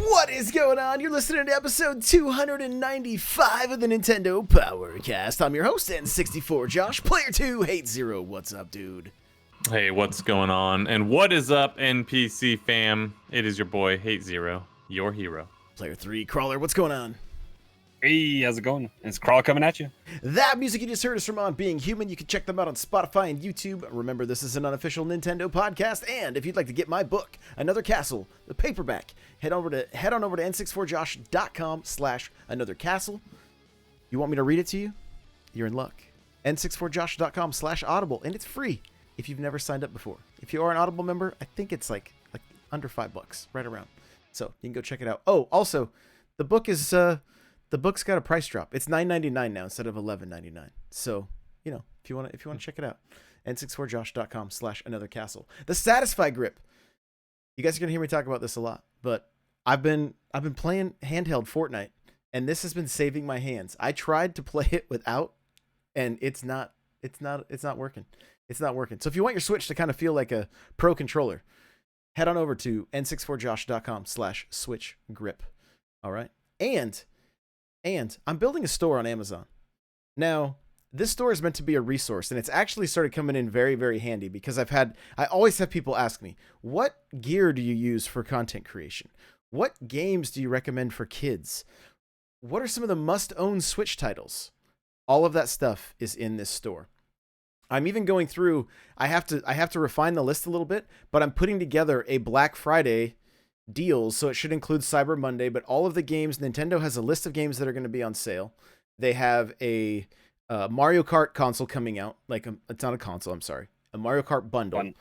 What is going on? You're listening to episode 295 of the Nintendo Powercast. I'm your host, N64 Josh. Player 2, Hate Zero. What's up, dude? Hey, what's going on? And what is up, NPC fam? It is your boy, Hate Zero, your hero. Player 3, Crawler. What's going on? Hey, how's it going? It's Crawl coming at you. That music you just heard is from On Being Human. You can check them out on Spotify and YouTube. Remember, this is an unofficial Nintendo podcast. And if you'd like to get my book, Another Castle, the paperback, head on over to n64josh.com/anothercastle. You want me to read it to you? You're in luck. n64josh.com/audible, and it's free if you've never signed up before. If you are an Audible member, I think it's like under $5, right around. So you can go check it out. Oh, also, the book is the book's got a price drop. It's $9.99 now instead of $11.99. So, you know, if you want to check it out, n64josh.com/anothercastle. The Satisfy Grip. You guys are gonna hear me talk about this a lot, but I've been playing handheld Fortnite, and this has been saving my hands. I tried to play it without, and it's not working. It's not working. So if you want your Switch to kind of feel like a pro controller, head on over to n64josh.com/switch grip. All right, and I'm building a store on Amazon. Now, this store is meant to be a resource, and it's actually started coming in very, very handy because I always have people ask me, what gear do you use for content creation? What games do you recommend for kids? What are some of the must-own Switch titles? All of that stuff is in this store. I'm even going through, I have to refine the list a little bit, but I'm putting together a Black Friday deals, so it should include Cyber Monday, but all of the games, Nintendo has a list of games that are going to be on sale. They have a Mario Kart console coming out, it's not a console, I'm sorry, a Mario Kart bundle.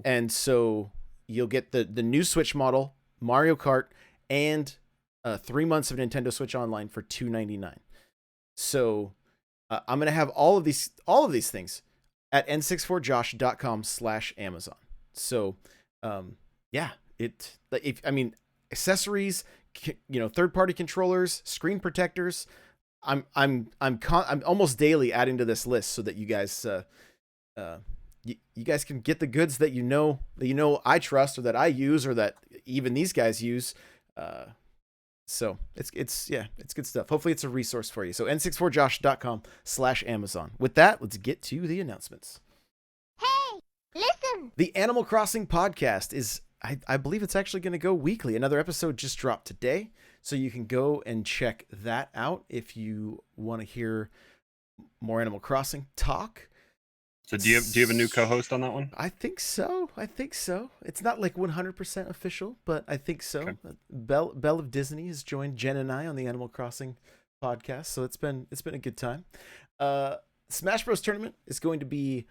And so you'll get the new Switch model, Mario Kart, and 3 months of Nintendo Switch Online for $2.99. So I'm going to have all of these things at n64josh.com/Amazon. So yeah. Accessories, third-party controllers, screen protectors. I'm almost daily adding to this list so that you guys, you guys can get the goods that you know I trust, or that I use, or that even these guys use. So it's good stuff. Hopefully it's a resource for you. So n64josh.com/Amazon. With that, let's get to the announcements. Hey, listen! The Animal Crossing podcast is, I believe it's actually going to go weekly. Another episode just dropped today, so you can go and check that out if you want to hear more Animal Crossing talk. So do you have a new co-host on that one? I think so. It's not like 100% official, but I think so. Okay. Belle of Disney has joined Jen and I on the Animal Crossing podcast, so it's been a good time. Smash Bros. Tournament is going to be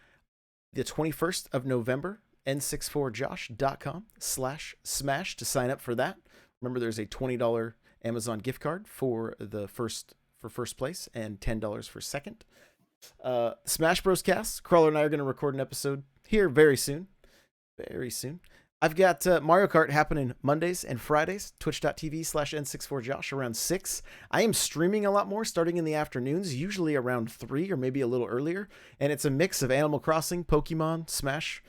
the 21st of November. n64josh.com/smash to sign up for that. Remember, there's a $20 Amazon gift card for first place and $10 for second. Smash Bros. Cast. Crawler and I are going to record an episode here very soon. I've got Mario Kart happening Mondays and Fridays, twitch.tv/n64josh around 6. I am streaming a lot more starting in the afternoons, usually around 3 or maybe a little earlier. And it's a mix of Animal Crossing, Pokemon, Smash,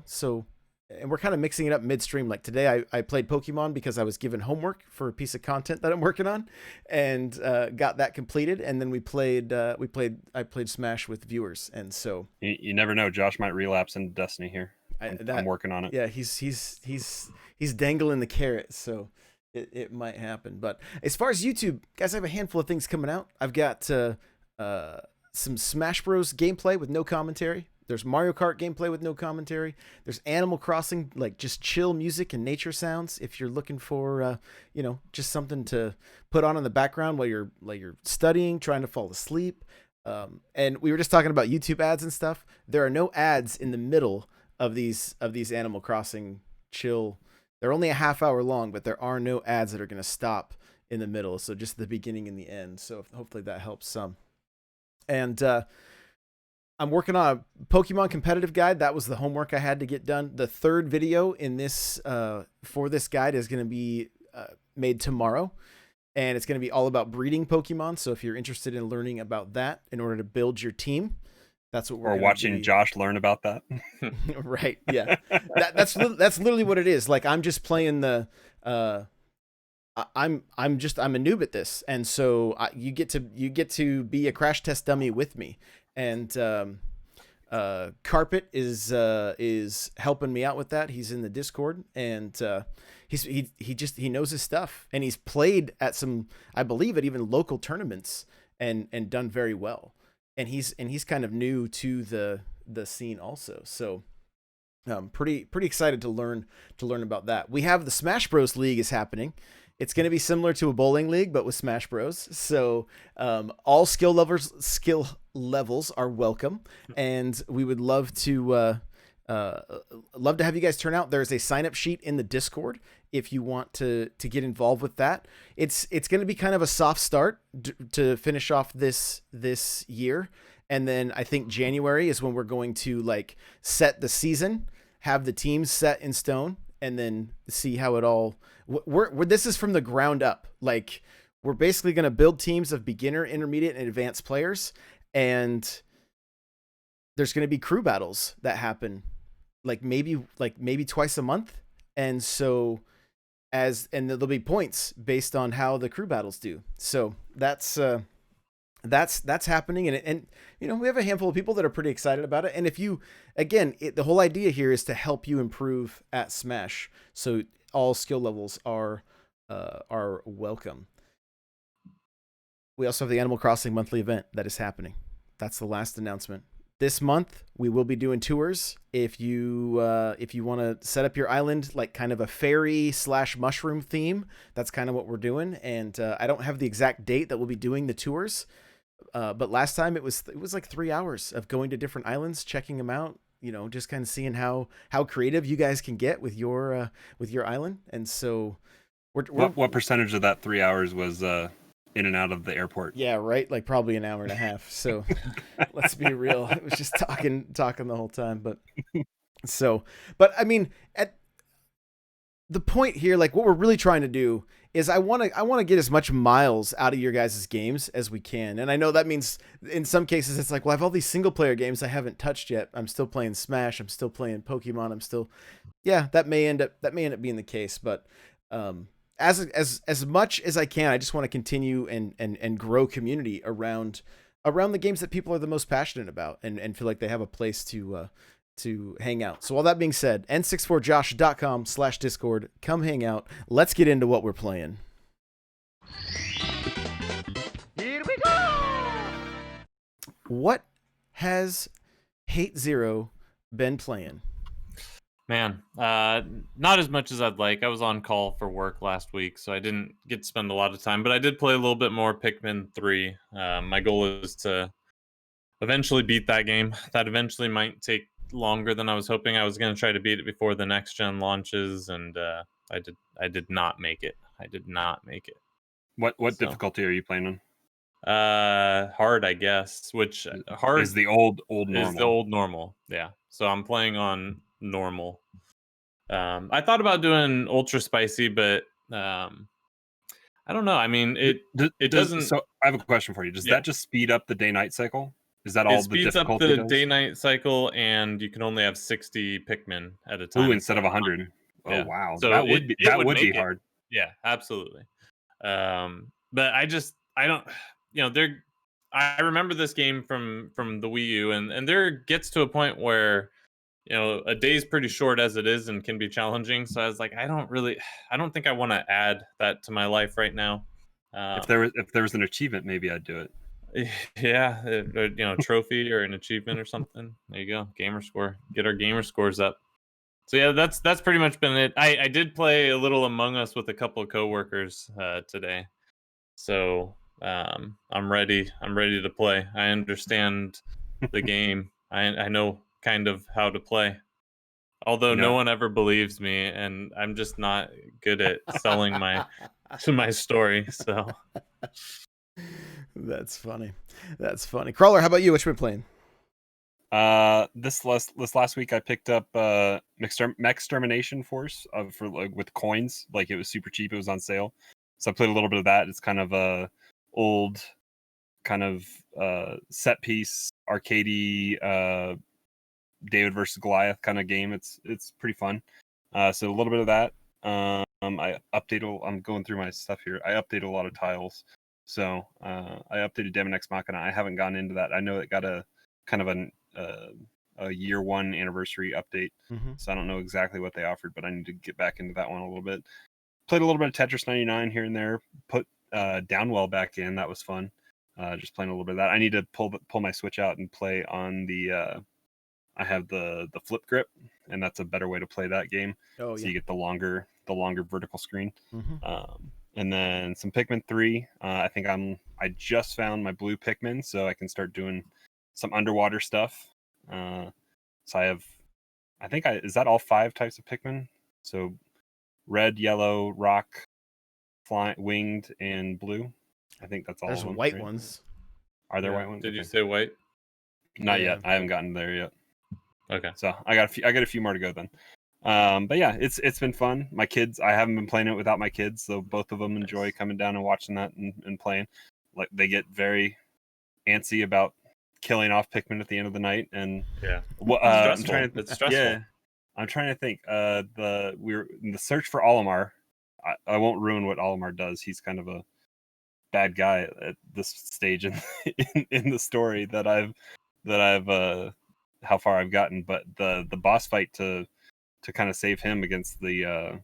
so, and we're kind of mixing it up midstream. Like today I played Pokemon because I was given homework for a piece of content that I'm working on, and got that completed. And then I played Smash with viewers. And so you never know, Josh might relapse into Destiny here. I'm working on it. Yeah, he's dangling the carrot, so it might happen. But as far as YouTube, guys, I have a handful of things coming out. I've got some Smash Bros. Gameplay with no commentary. There's Mario Kart gameplay with no commentary. There's Animal Crossing, like just chill music and nature sounds. If you're looking for, just something to put on in the background while you're studying, trying to fall asleep. And we were just talking about YouTube ads and stuff. There are no ads in the middle of these Animal Crossing chill. They're only a half hour long, but there are no ads that are going to stop in the middle. So just the beginning and the end. So hopefully that helps some. And I'm working on a Pokemon competitive guide. That was the homework I had to get done. The third video in this for this guide is going to be made tomorrow, and it's going to be all about breeding Pokemon. So if you're interested in learning about that in order to build your team, that's what we're watching Josh learn about that. Right. Yeah. That's literally what it is. Like, I'm just playing the I'm a noob at this, and so you get to be a crash test dummy with me, and Carpet is helping me out with that. He's in the Discord, and he knows his stuff, and he's played at some, I believe, at even local tournaments and done very well. And he's kind of new to the scene also. So pretty excited to learn about that. We have the Smash Bros League is happening. It's going to be similar to a bowling league, but with Smash Bros. So all skill levels are welcome, and we would love to have you guys turn out. There's a sign up sheet in the Discord if you want to get involved with that. It's going to be kind of a soft start to finish off this year, and then I think January is when we're going to like set the season, have the teams set in stone, and then see how it all. This is from the ground up. Like, we're basically going to build teams of beginner, intermediate, and advanced players, and there's going to be crew battles that happen like maybe twice a month, and so there'll be points based on how the crew battles do. So that's happening, and you know, we have a handful of people that are pretty excited about it. And if you, again, the whole idea here is to help you improve at Smash, so all skill levels are welcome. We also have the Animal Crossing monthly event that is happening. That's the last announcement. This month we will be doing tours. If you want to set up your island like kind of a fairy / mushroom theme, that's kind of what we're doing. And I don't have the exact date that we'll be doing the tours, but last time it was like 3 hours of going to different islands, checking them out. You know, just kind of seeing how creative you guys can get with your island. And so, what percentage of that 3 hours was in and out of the airport? Yeah, right. Like probably an hour and a half. So let's be real. It was just talking the whole time. But I mean, at the point here, like what we're really trying to do is I want to get as much miles out of your guys' games as we can. And I know that means in some cases it's like, well, I have all these single player games I haven't touched yet. I'm still playing Smash. I'm still playing Pokemon. That may end up being the case. But as much as I can, I just want to continue and grow community around the games that people are the most passionate about and feel like they have a place to hang out. So all that being said, n64josh.com/discord, come hang out. Let's get into what we're playing. Here we go. What has Hate Zero been playing? Man, not as much as I'd like. I was on call for work last week, so I didn't get to spend a lot of time, but I did play a little bit more Pikmin 3. My goal is to eventually beat that game. That eventually might take longer than I was hoping. I was going to try to beat it before the next gen launches, and I did not make it. What difficulty are you playing on? Hard, I guess. Which hard is the old normal. Is the old normal. Yeah. So I'm playing on normal. I thought about doing ultra spicy, but I don't know. I mean, it doesn't. So I have a question for you. Does that just speed up the day-night cycle? Is that all the difficulty? It speeds up the day-night cycle, and you can only have 60 Pikmin at a time. Ooh, instead of 100. Yeah. Oh wow, so that would be hard. Yeah, absolutely. But I don't. You know, I remember this game from the Wii U, and there gets to a point where, you know, a day's pretty short as it is and can be challenging. So I was like, I don't think I want to add that to my life right now. If there was an achievement, maybe I'd do it. Yeah, you know, trophy or an achievement or something. There you go, gamer score. Get our gamer scores up. So yeah, that's pretty much been it. I did play a little Among Us with a couple of coworkers today, so I'm ready to play. I understand the game. I know kind of how to play. Although no one ever believes me, and I'm just not good at selling my story. So That's funny. Crawler, how about you? What you been playing? This last week I picked up Mech-Extermination Force for like with coins. Like it was super cheap. It was on sale, so I played a little bit of that. It's kind of a old kind of set piece arcadey David versus Goliath kind of game. It's pretty fun. So a little bit of that. I update. I'm going through my stuff here. I update a lot of tiles. So I updated Demon Ex Machina. I haven't gone into that. I know it got a kind of a year one anniversary update. Mm-hmm. So I don't know exactly what they offered, but I need to get back into that one a little bit. Played a little bit of Tetris 99 here and there. Put Downwell back in. That was fun. Just playing a little bit of that. I need to pull my Switch out and play on the. I have the flip grip, and that's a better way to play that game. Oh So yeah. you get the longer vertical screen. Mm-hmm. And then some Pikmin 3. I think I just found my blue Pikmin, so I can start doing some underwater stuff. So is that all 5 types of Pikmin? So red, yellow, rock, flying, winged, and blue. I think that's all There's of them. white right? ones. Are there Yeah. white ones? Did you Okay. say white? Not Yeah. yet. I haven't gotten there yet. Okay. So I got a few more to go then. But yeah, it's been fun. My kids, I haven't been playing it without my kids, so both of them enjoy Nice. coming down and watching that and playing. Like they get very antsy about killing off Pikmin at the end of the night, and Yeah. I'm Stressful. trying to. It's stressful. Yeah, I'm trying to think. We're in the search for Olimar. I won't ruin what Olimar does. He's kind of a bad guy at this stage in the story that I've how far I've gotten. But the boss fight to kind of save him against the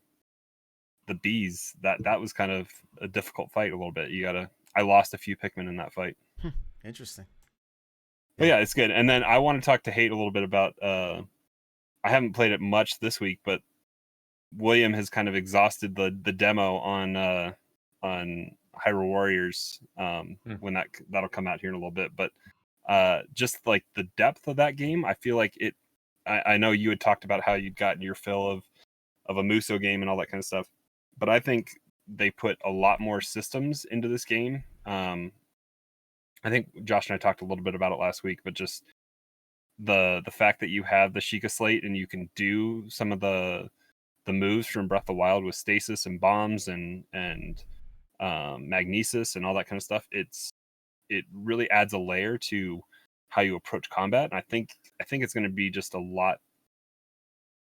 bees, that was kind of a difficult fight a little bit. I lost a few Pikmin in that fight. Interesting. But yeah, it's good. And then I want to talk to Hate a little bit about I haven't played it much this week, but William has kind of exhausted the demo on Hyrule Warriors when that'll come out here in a little bit. But just like the depth of that game, I feel like it. I know you had talked about how you'd gotten your fill of a Muso game and all that kind of stuff, but I think they put a lot more systems into this game. I think Josh and I talked a little bit about it last week, but just the fact that you have the Sheikah Slate and you can do some of the moves from Breath of the Wild with stasis and bombs and magnesis and all that kind of stuff. It really adds a layer to how you approach combat, and I think it's going to be just a lot.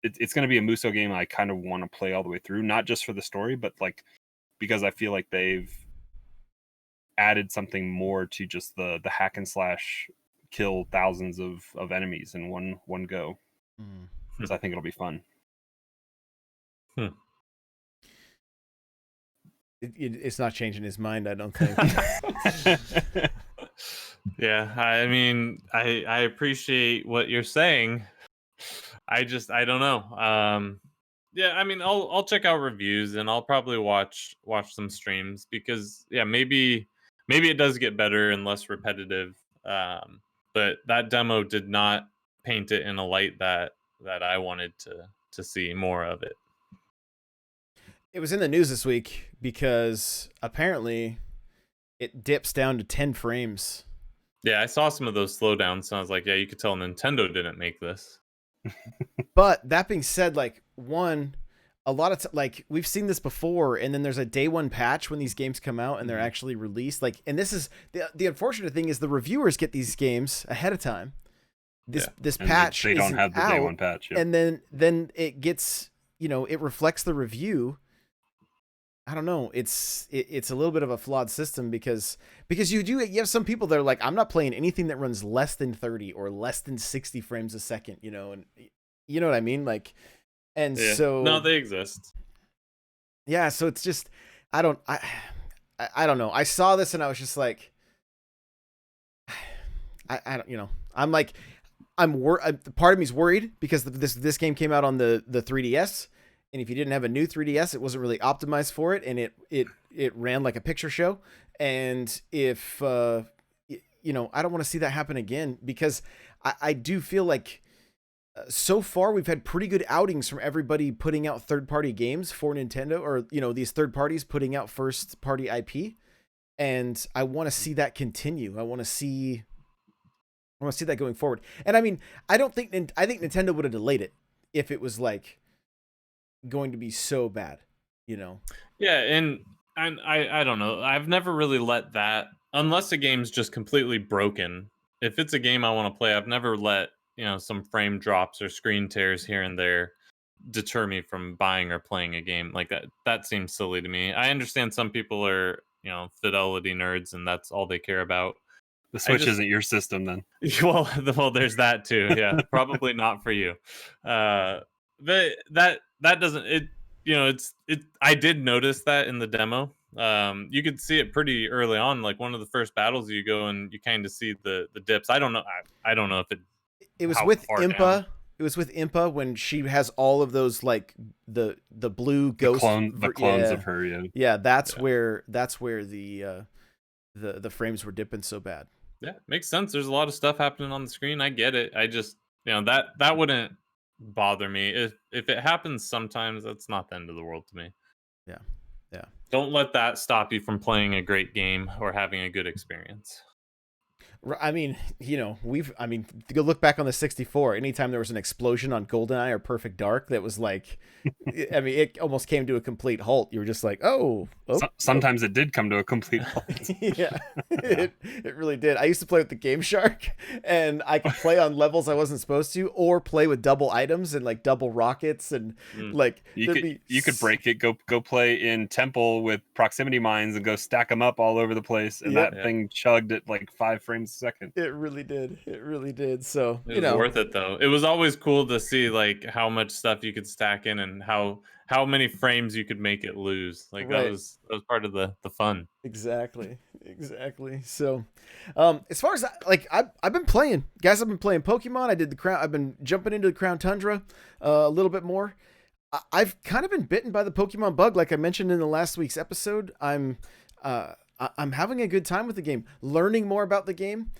It's going to be a Muso game I kind of want to play all the way through, not just for the story, but like because I feel like they've added something more to just the hack and slash kill thousands of enemies in one go. So I think it'll be fun. It's not changing his mind, I don't think. Yeah, I mean, I appreciate what you're saying. I don't know. Yeah, I mean, I'll check out reviews and I'll probably watch some streams because yeah, maybe it does get better and less repetitive. But that demo did not paint it in a light that I wanted to see more of it. It was in the news this week because apparently it dips down to 10 frames. Yeah, I saw some of those slowdowns, so I was like, yeah, you could tell Nintendo didn't make this. But that being said, like a lot of like we've seen this before, and then there's a day one patch when these games come out and they're actually released. Like, and this is the unfortunate thing is the reviewers get these games ahead of time. This patch they don't have the day one patch, yeah. and then it gets it reflects the review. I don't know. It's a little bit of a flawed system because you have some people that are like, I'm not playing anything that runs less than 30 or less than 60 frames a second, and you know what I mean? Like, and so no, they exist. Yeah. So it's just, I don't know. I saw this and I was just like, I don't, I'm like, part of me's worried because this game came out on the 3DS. And if you didn't have a new 3DS, it wasn't really optimized for it, and it ran like a picture show. And if I don't want to see that happen again because I do feel like so far we've had pretty good outings from everybody putting out third-party games for Nintendo, or these third parties putting out first-party IP, and I want to see that continue. I want to see that going forward. And I mean, I think Nintendo would have delayed it if it was like going to be so bad, Yeah, and I don't know. I've never really let that, unless a game's just completely broken. If it's a game I want to play, I've never let some frame drops or screen tears here and there deter me from buying or playing a game like that. That seems silly to me. I understand some people are, fidelity nerds and that's all they care about. The I Switch just isn't your system then. well, there's that too. Yeah, probably not for you. But that doesn't it. I did notice that in the demo. You could see it pretty early on. Like one of the first battles, you go and you kind of see the dips. I don't know. I don't know if It was how with far Impa. down. It was with Impa when she has all of those like the blue ghost The clones yeah. of her, yeah. Yeah, that's Yeah. where the frames were dipping so bad. Yeah, makes sense. There's a lot of stuff happening on the screen. I get it. I just that wouldn't bother me if it happens sometimes. That's not the end of the world to me. Yeah. Yeah. Don't let that stop you from playing a great game or having a good experience. I mean, go look back on the 64. Anytime there was an explosion on GoldenEye or Perfect Dark, that was like, I mean, it almost came to a complete halt. You were just like, Sometimes it did come to a complete halt. yeah, it really did. I used to play with the Game Shark, and I could play on levels I wasn't supposed to, or play with double items and like double rockets, and like you could break it. Go play in Temple with proximity mines and go stack them up all over the place, and that thing chugged at like 5 frames a second. It really did. It really did. So it was worth it though. It was always cool to see like how much stuff you could stack in and how many frames you could make it lose. Like that was part of the fun. Exactly. So, as far as like I've been playing, guys. I've been playing Pokemon. I did the Crown. I've been jumping into the Crown Tundra a little bit more. I've kind of been bitten by the Pokemon bug, like I mentioned in the last week's episode. I'm having a good time with the game, learning more about the game.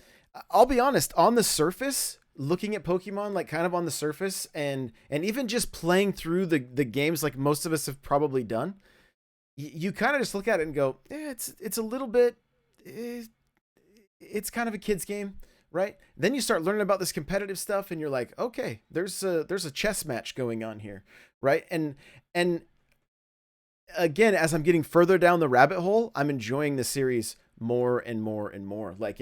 I'll be honest, on the surface, looking at Pokemon, like kind of on the surface, and even just playing through the games like most of us have probably done, you kind of just look at it and go, it's a little bit, it's kind of a kid's game, right? Then you start learning about this competitive stuff and you're like, okay, there's a chess match going on here, right? And again, as I'm getting further down the rabbit hole, I'm enjoying the series more and more and more. Like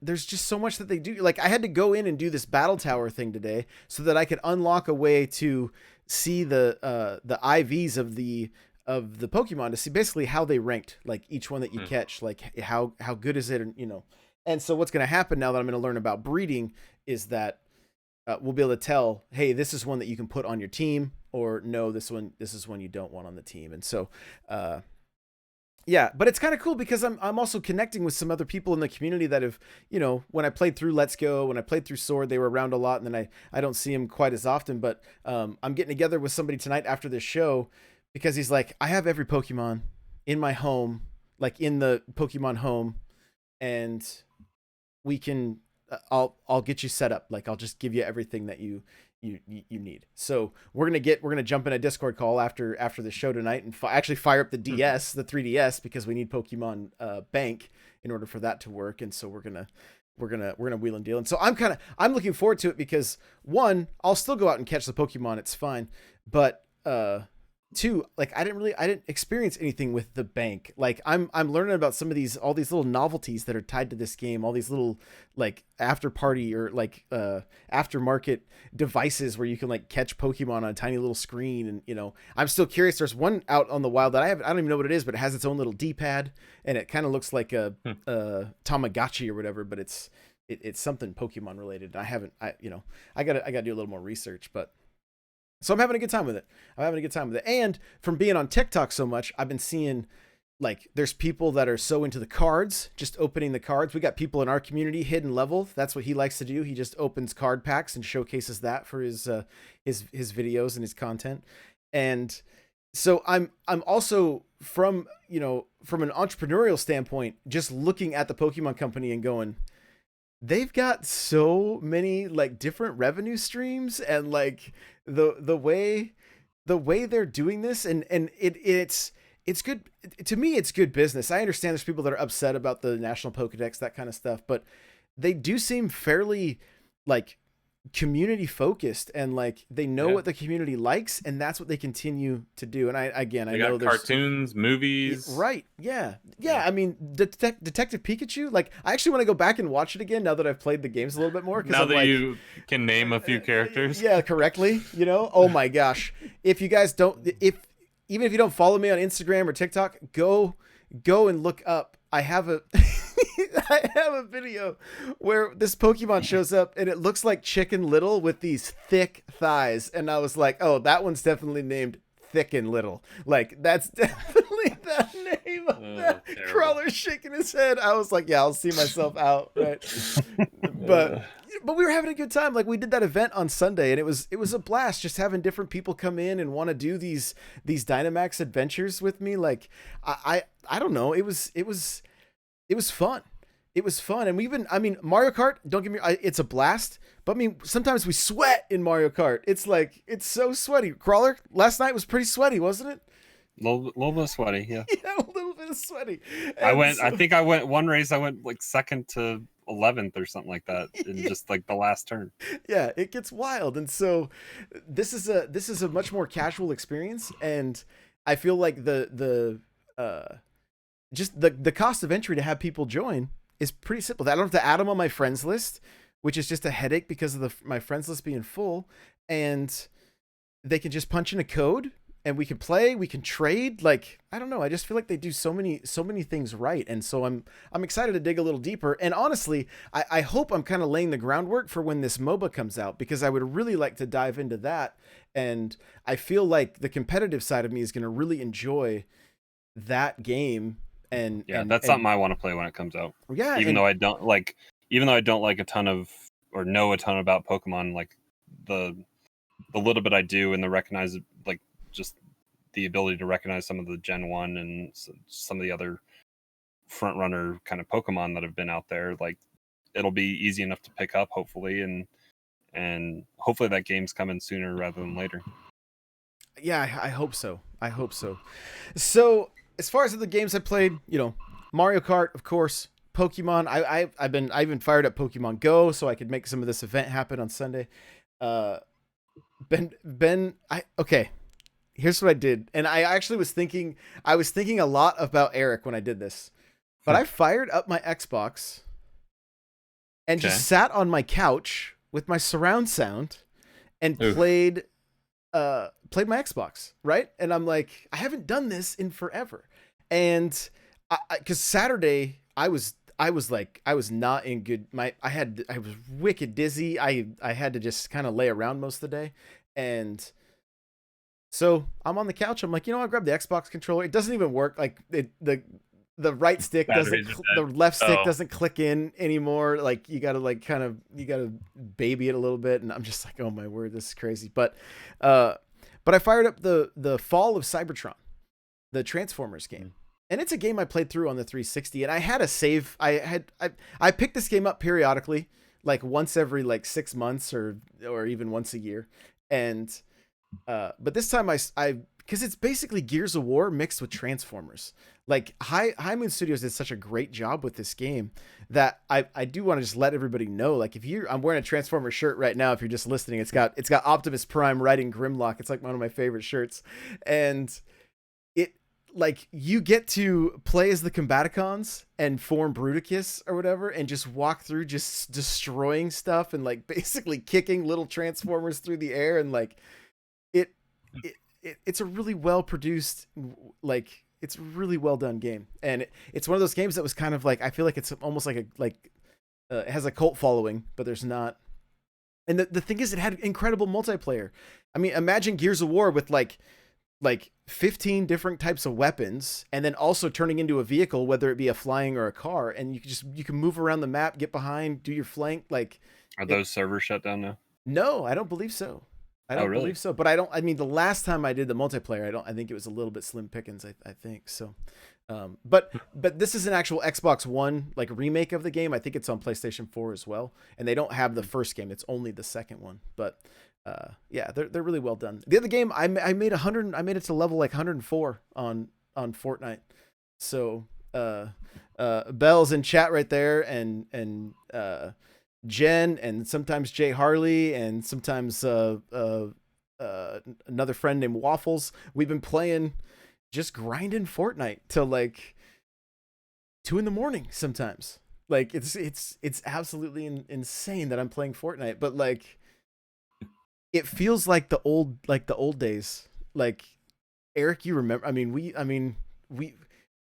there's just so much that they do. Like I had to go in and do this battle tower thing today so that I could unlock a way to see the IVs of the Pokemon, to see basically how they ranked, like each one that you catch, like how good is it, and and so what's going to happen now that I'm going to learn about breeding is that we'll be able to tell, hey, this is one that you can put on your team, or no, this is one you don't want on the team. And so yeah, but it's kind of cool because I'm also connecting with some other people in the community that have, when I played through Let's Go, when I played through Sword, they were around a lot, and then I don't see them quite as often, but I'm getting together with somebody tonight after this show because he's like, I have every Pokemon in my home, like in the Pokemon home, and we can I'll get you set up. Like I'll just give you everything that you need. So we're gonna jump in a Discord call after the show tonight and actually fire up the DS, the 3DS, because we need Pokemon Bank in order for that to work. And so we're gonna wheel and deal. And so I'm looking forward to it because one, I'll still go out and catch the Pokemon. It's fine, but two, like I didn't experience anything with the bank. Like I'm learning about all these little novelties that are tied to this game, all these little like after party or like aftermarket devices where you can like catch Pokemon on a tiny little screen. And I'm still curious. There's one out on the wild that I don't even know what it is, but it has its own little D-pad and it kind of looks like a Tamagotchi or whatever, but it's something Pokemon related. I gotta do a little more research, but so I'm having a good time with it. And from being on TikTok so much, I've been seeing like there's people that are so into the cards, just opening the cards. We got people in our community, Hidden Level. That's what he likes to do. He just opens card packs and showcases that for his videos and his content. And so I'm also from an entrepreneurial standpoint, just looking at the Pokemon company and going, they've got so many like different revenue streams, and like the way they're doing this, and it's good to me. It's good business. I understand there's people that are upset about the National Pokedex, that kind of stuff, but they do seem fairly like community focused, and like they know Yeah. what the community likes, and that's what they continue to do. And I They know got there's cartoons, movies. right, yeah. Yeah. I mean, Detective Pikachu. Like, I actually want to go back and watch it again now that I've played the games a little bit more. Because Now I'm that like, you can name a few characters. yeah, correctly. You know, oh my gosh. If you guys don't, even if you don't follow me on Instagram or TikTok, go and look up. I have a I have a video where this Pokemon shows up and it looks like Chicken Little with these thick thighs, and I was like, oh, that one's definitely named Thick and Little. Like, that's definitely the name of that. Terrible. Crawler shaking his head. I was like, yeah, I'll see myself out, right? But we were having a good time. Like, we did that event on Sunday, and it was a blast just having different people come in and want to do these Dynamax adventures with me. Like, I don't know. It was fun. It was fun. And I mean, Mario Kart, don't get me, it's a blast. But I mean, sometimes we sweat in Mario Kart. It's like, it's so sweaty. Crawler, last night was pretty sweaty, wasn't it? Little bit sweaty, yeah. Yeah, a little bit of sweaty. I think I went one race. I went like second to 11th or something like that in just like the last turn. Yeah, it gets wild. And so this is a much more casual experience, and I feel like the cost of entry to have people join is pretty simple. I don't have to add them on my friends list, which is just a headache because of my friends list being full, and they can just punch in a code and we can play, we can trade. Like, I don't know, I just feel like they do so many things right, and so I'm excited to dig a little deeper. And honestly, I hope I'm kind of laying the groundwork for when this MOBA comes out, because I would really like to dive into that, and I feel like the competitive side of me is going to really enjoy that game. And that's something I want to play when it comes out. Yeah, even though I don't like a ton of or know a ton about Pokemon, like the little bit I do, and the recognize, like, just the ability to recognize some of the Gen 1 and some of the other front runner kind of Pokemon that have been out there, like, it'll be easy enough to pick up, hopefully, and hopefully that game's coming sooner rather than later. Yeah, I hope so. So as far as the games I played, you know, Mario Kart, of course, Pokemon. I've been fired up Pokemon Go so I could make some of this event happen on Sunday. Okay. Here's what I did. And I actually was thinking a lot about Eric when I did this. But I fired up my Xbox and just sat on my couch with my surround sound and played my Xbox, right? And I'm like, I haven't done this in forever. And because Saturday I was not in good, I was wicked dizzy. I had to just kind of lay around most of the day. And so I'm on the couch. I'm like, you know, I'll grab the Xbox controller. It doesn't even work. Like, the right stick doesn't, the left stick doesn't click in anymore. Like, you gotta baby it a little bit. And I'm just like, oh my word, this is crazy. But I fired up the Fall of Cybertron, the Transformers game. And it's a game I played through on the 360, and I had a save. I picked this game up periodically, like once every like 6 months or even once a year. And but this time I because it's basically Gears of War mixed with Transformers. Like, High Moon Studios did such a great job with this game that I do want to just let everybody know. Like, I'm wearing a Transformers shirt right now. If you're just listening, it's got Optimus Prime riding Grimlock. It's like one of my favorite shirts, and like, you get to play as the Combaticons and form Bruticus or whatever, and just walk through just destroying stuff and like basically kicking little Transformers through the air. And like, it's a really well produced, like, it's a really well done game. And it's one of those games that was kind of like, I feel like it's almost like it has a cult following, but there's not. And the thing is, it had incredible multiplayer. I mean, imagine Gears of War with like 15 different types of weapons, and then also turning into a vehicle, whether it be a flying or a car, and you can move around the map, get behind, do your flank. Like, are those servers shut down now? No, I don't believe so. I don't believe so. But I mean, the last time I did the multiplayer, I think it was a little bit slim pickings. I think so. But this is an actual Xbox One like remake of the game. I think it's on PlayStation 4 as well, and they don't have the first game. It's only the second one. But yeah, they're really well done. The other game, I made it to level like 104 on Fortnite. So Bell's in chat right there, and Jen and sometimes Jay Harley and sometimes another friend named Waffles. We've been playing, just grinding Fortnite till like 2 a.m. sometimes. Like it's absolutely insane that I'm playing Fortnite, but like it feels like the old days. Like Eric, you remember?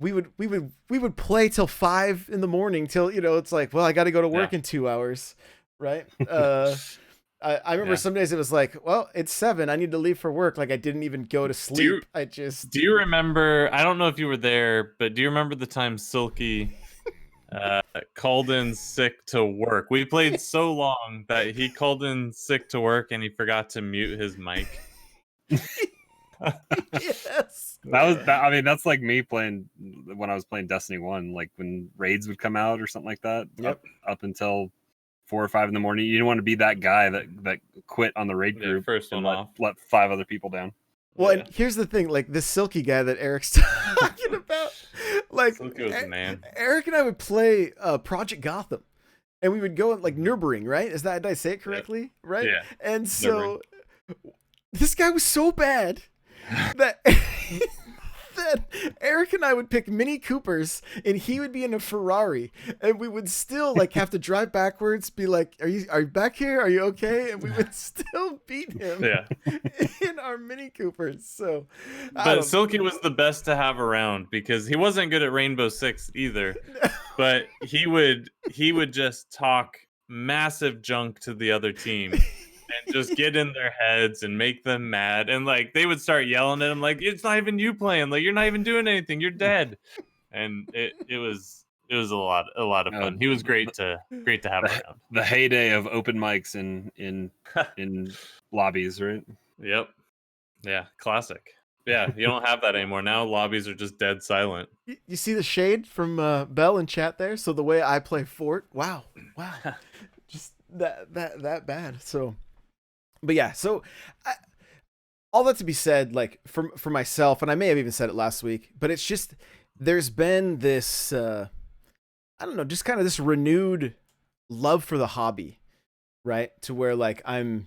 We would play till 5 a.m. till it's like, well, I got to go to work in 2 hours, right? I remember some days it was like, well, it's 7. I need to leave for work. Like I didn't even go to sleep. Do you remember? I don't know if you were there, but do you remember the time Silky called in sick to work? We played so long that he called in sick to work and he forgot to mute his mic. Yes. I mean, that's like me playing when I was playing Destiny 1, like when raids would come out or something like that. Yep. Up until 4 or 5 in the morning. You didn't want to be that guy that quit on the raid group first one off. let 5 other people down. Well, and here's the thing, like this Silky guy that Eric's talking about, like Silky was the man. Eric and I would play Project Gotham, and we would go like Nürburgring, right? Did I say it correctly? Yeah. Right? Yeah. And so this guy was so bad that that Eric and I would pick Mini Coopers and he would be in a Ferrari, and we would still like have to drive backwards, be like, are you back here? Are you okay? And we would still beat him in our Mini Coopers. So but Silky was the best to have around because he wasn't good at Rainbow Six either. But he would just talk massive junk to the other team. And just get in their heads and make them mad, and like they would start yelling at him, like it's not even you playing, like you're not even doing anything, you're dead. And it was a lot of fun. He was great to have around. The heyday of open mics in lobbies, right? Yep. Yeah, classic. Yeah, you don't have that anymore. Now lobbies are just dead silent. You see the shade from Bell in chat there. So the way I play Fort, wow, just that bad. So. But yeah, so all that to be said, like for myself, and I may have even said it last week, but it's just there's been this, I don't know, just kind of this renewed love for the hobby, right? To where like I'm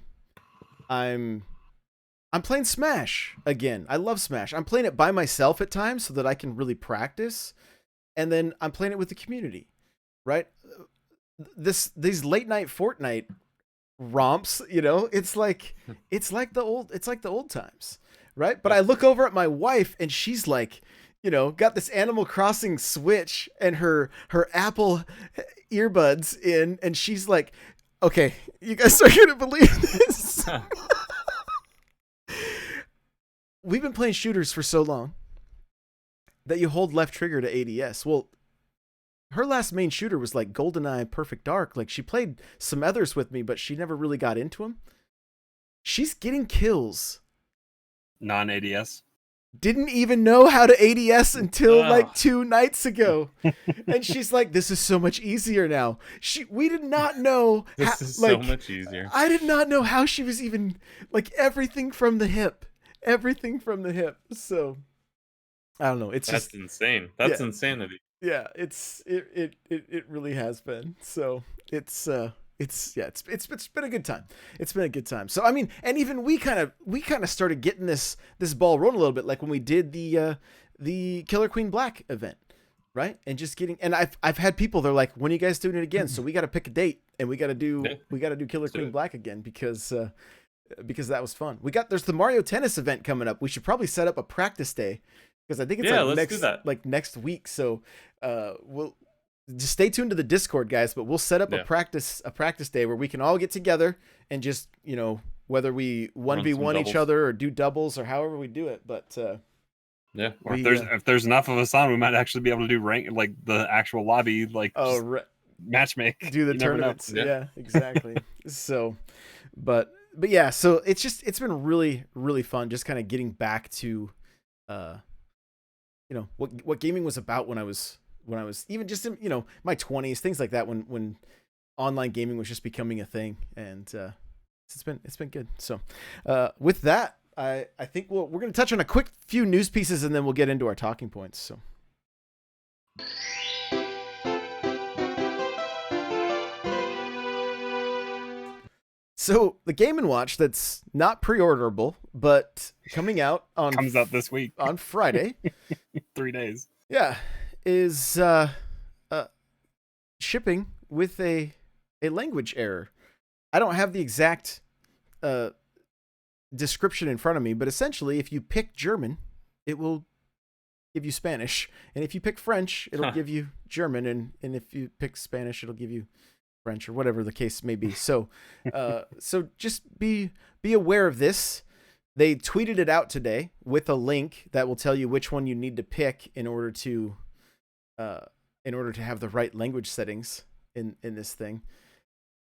playing Smash again. I love Smash. I'm playing it by myself at times so that I can really practice, and then I'm playing it with the community, right? These late night Fortnite romps, it's like the old times, right? But I look over at my wife and she's like, got this Animal Crossing Switch and her Apple earbuds in, and she's like, okay, you guys are gonna believe this. We've been playing shooters for so long that you hold left trigger to ADS. Well, her last main shooter was like GoldenEye Perfect Dark. Like she played some others with me, but she never really got into them. She's getting kills. Non-ADS. Didn't even know how to ADS until like 2 nights ago. And she's like, this is so much easier now. We did not know. This is so much easier. I did not know how she was even like everything from the hip. So I don't know. That's just insane. That's insanity. Yeah, it really has been. So it's been a good time. It's been a good time. So I mean, and even we kind of started getting this ball rolling a little bit, like when we did the Killer Queen Black event, right? And just getting, and I've had people, they're like, when are you guys doing it again? So we got to pick a date, and we got to do Killer Queen Black again because that was fun. There's the Mario Tennis event coming up. We should probably set up a practice day. Because I think it's next week. So we'll just stay tuned to the Discord, guys. But we'll set up a practice day where we can all get together and just whether we 1v1 each other or do doubles or however we do it. But or if there's enough of us on, we might actually be able to do rank, like the actual lobby, like matchmake. Do the tournaments. Yeah, exactly. So, but yeah. So it's been really, really fun. Just kind of getting back to what gaming was about when I was even just in my 20s, things like that, when online gaming was just becoming a thing, and it's been good. So with that, I think we're going to touch on a quick few news pieces, and then we'll get into our talking points. So So the Game & Watch that's not pre-orderable, but coming out on Comes out this week, on Friday, 3 days. yeah, is shipping with a language error. I don't have the exact description in front of me, but essentially, if you pick German, it will give you Spanish, and if you pick French, it'll give you German, and if you pick Spanish, it'll give you French, or whatever the case may be. So, so just be aware of this. They tweeted it out today with a link that will tell you which one you need to pick in order to have the right language settings in this thing.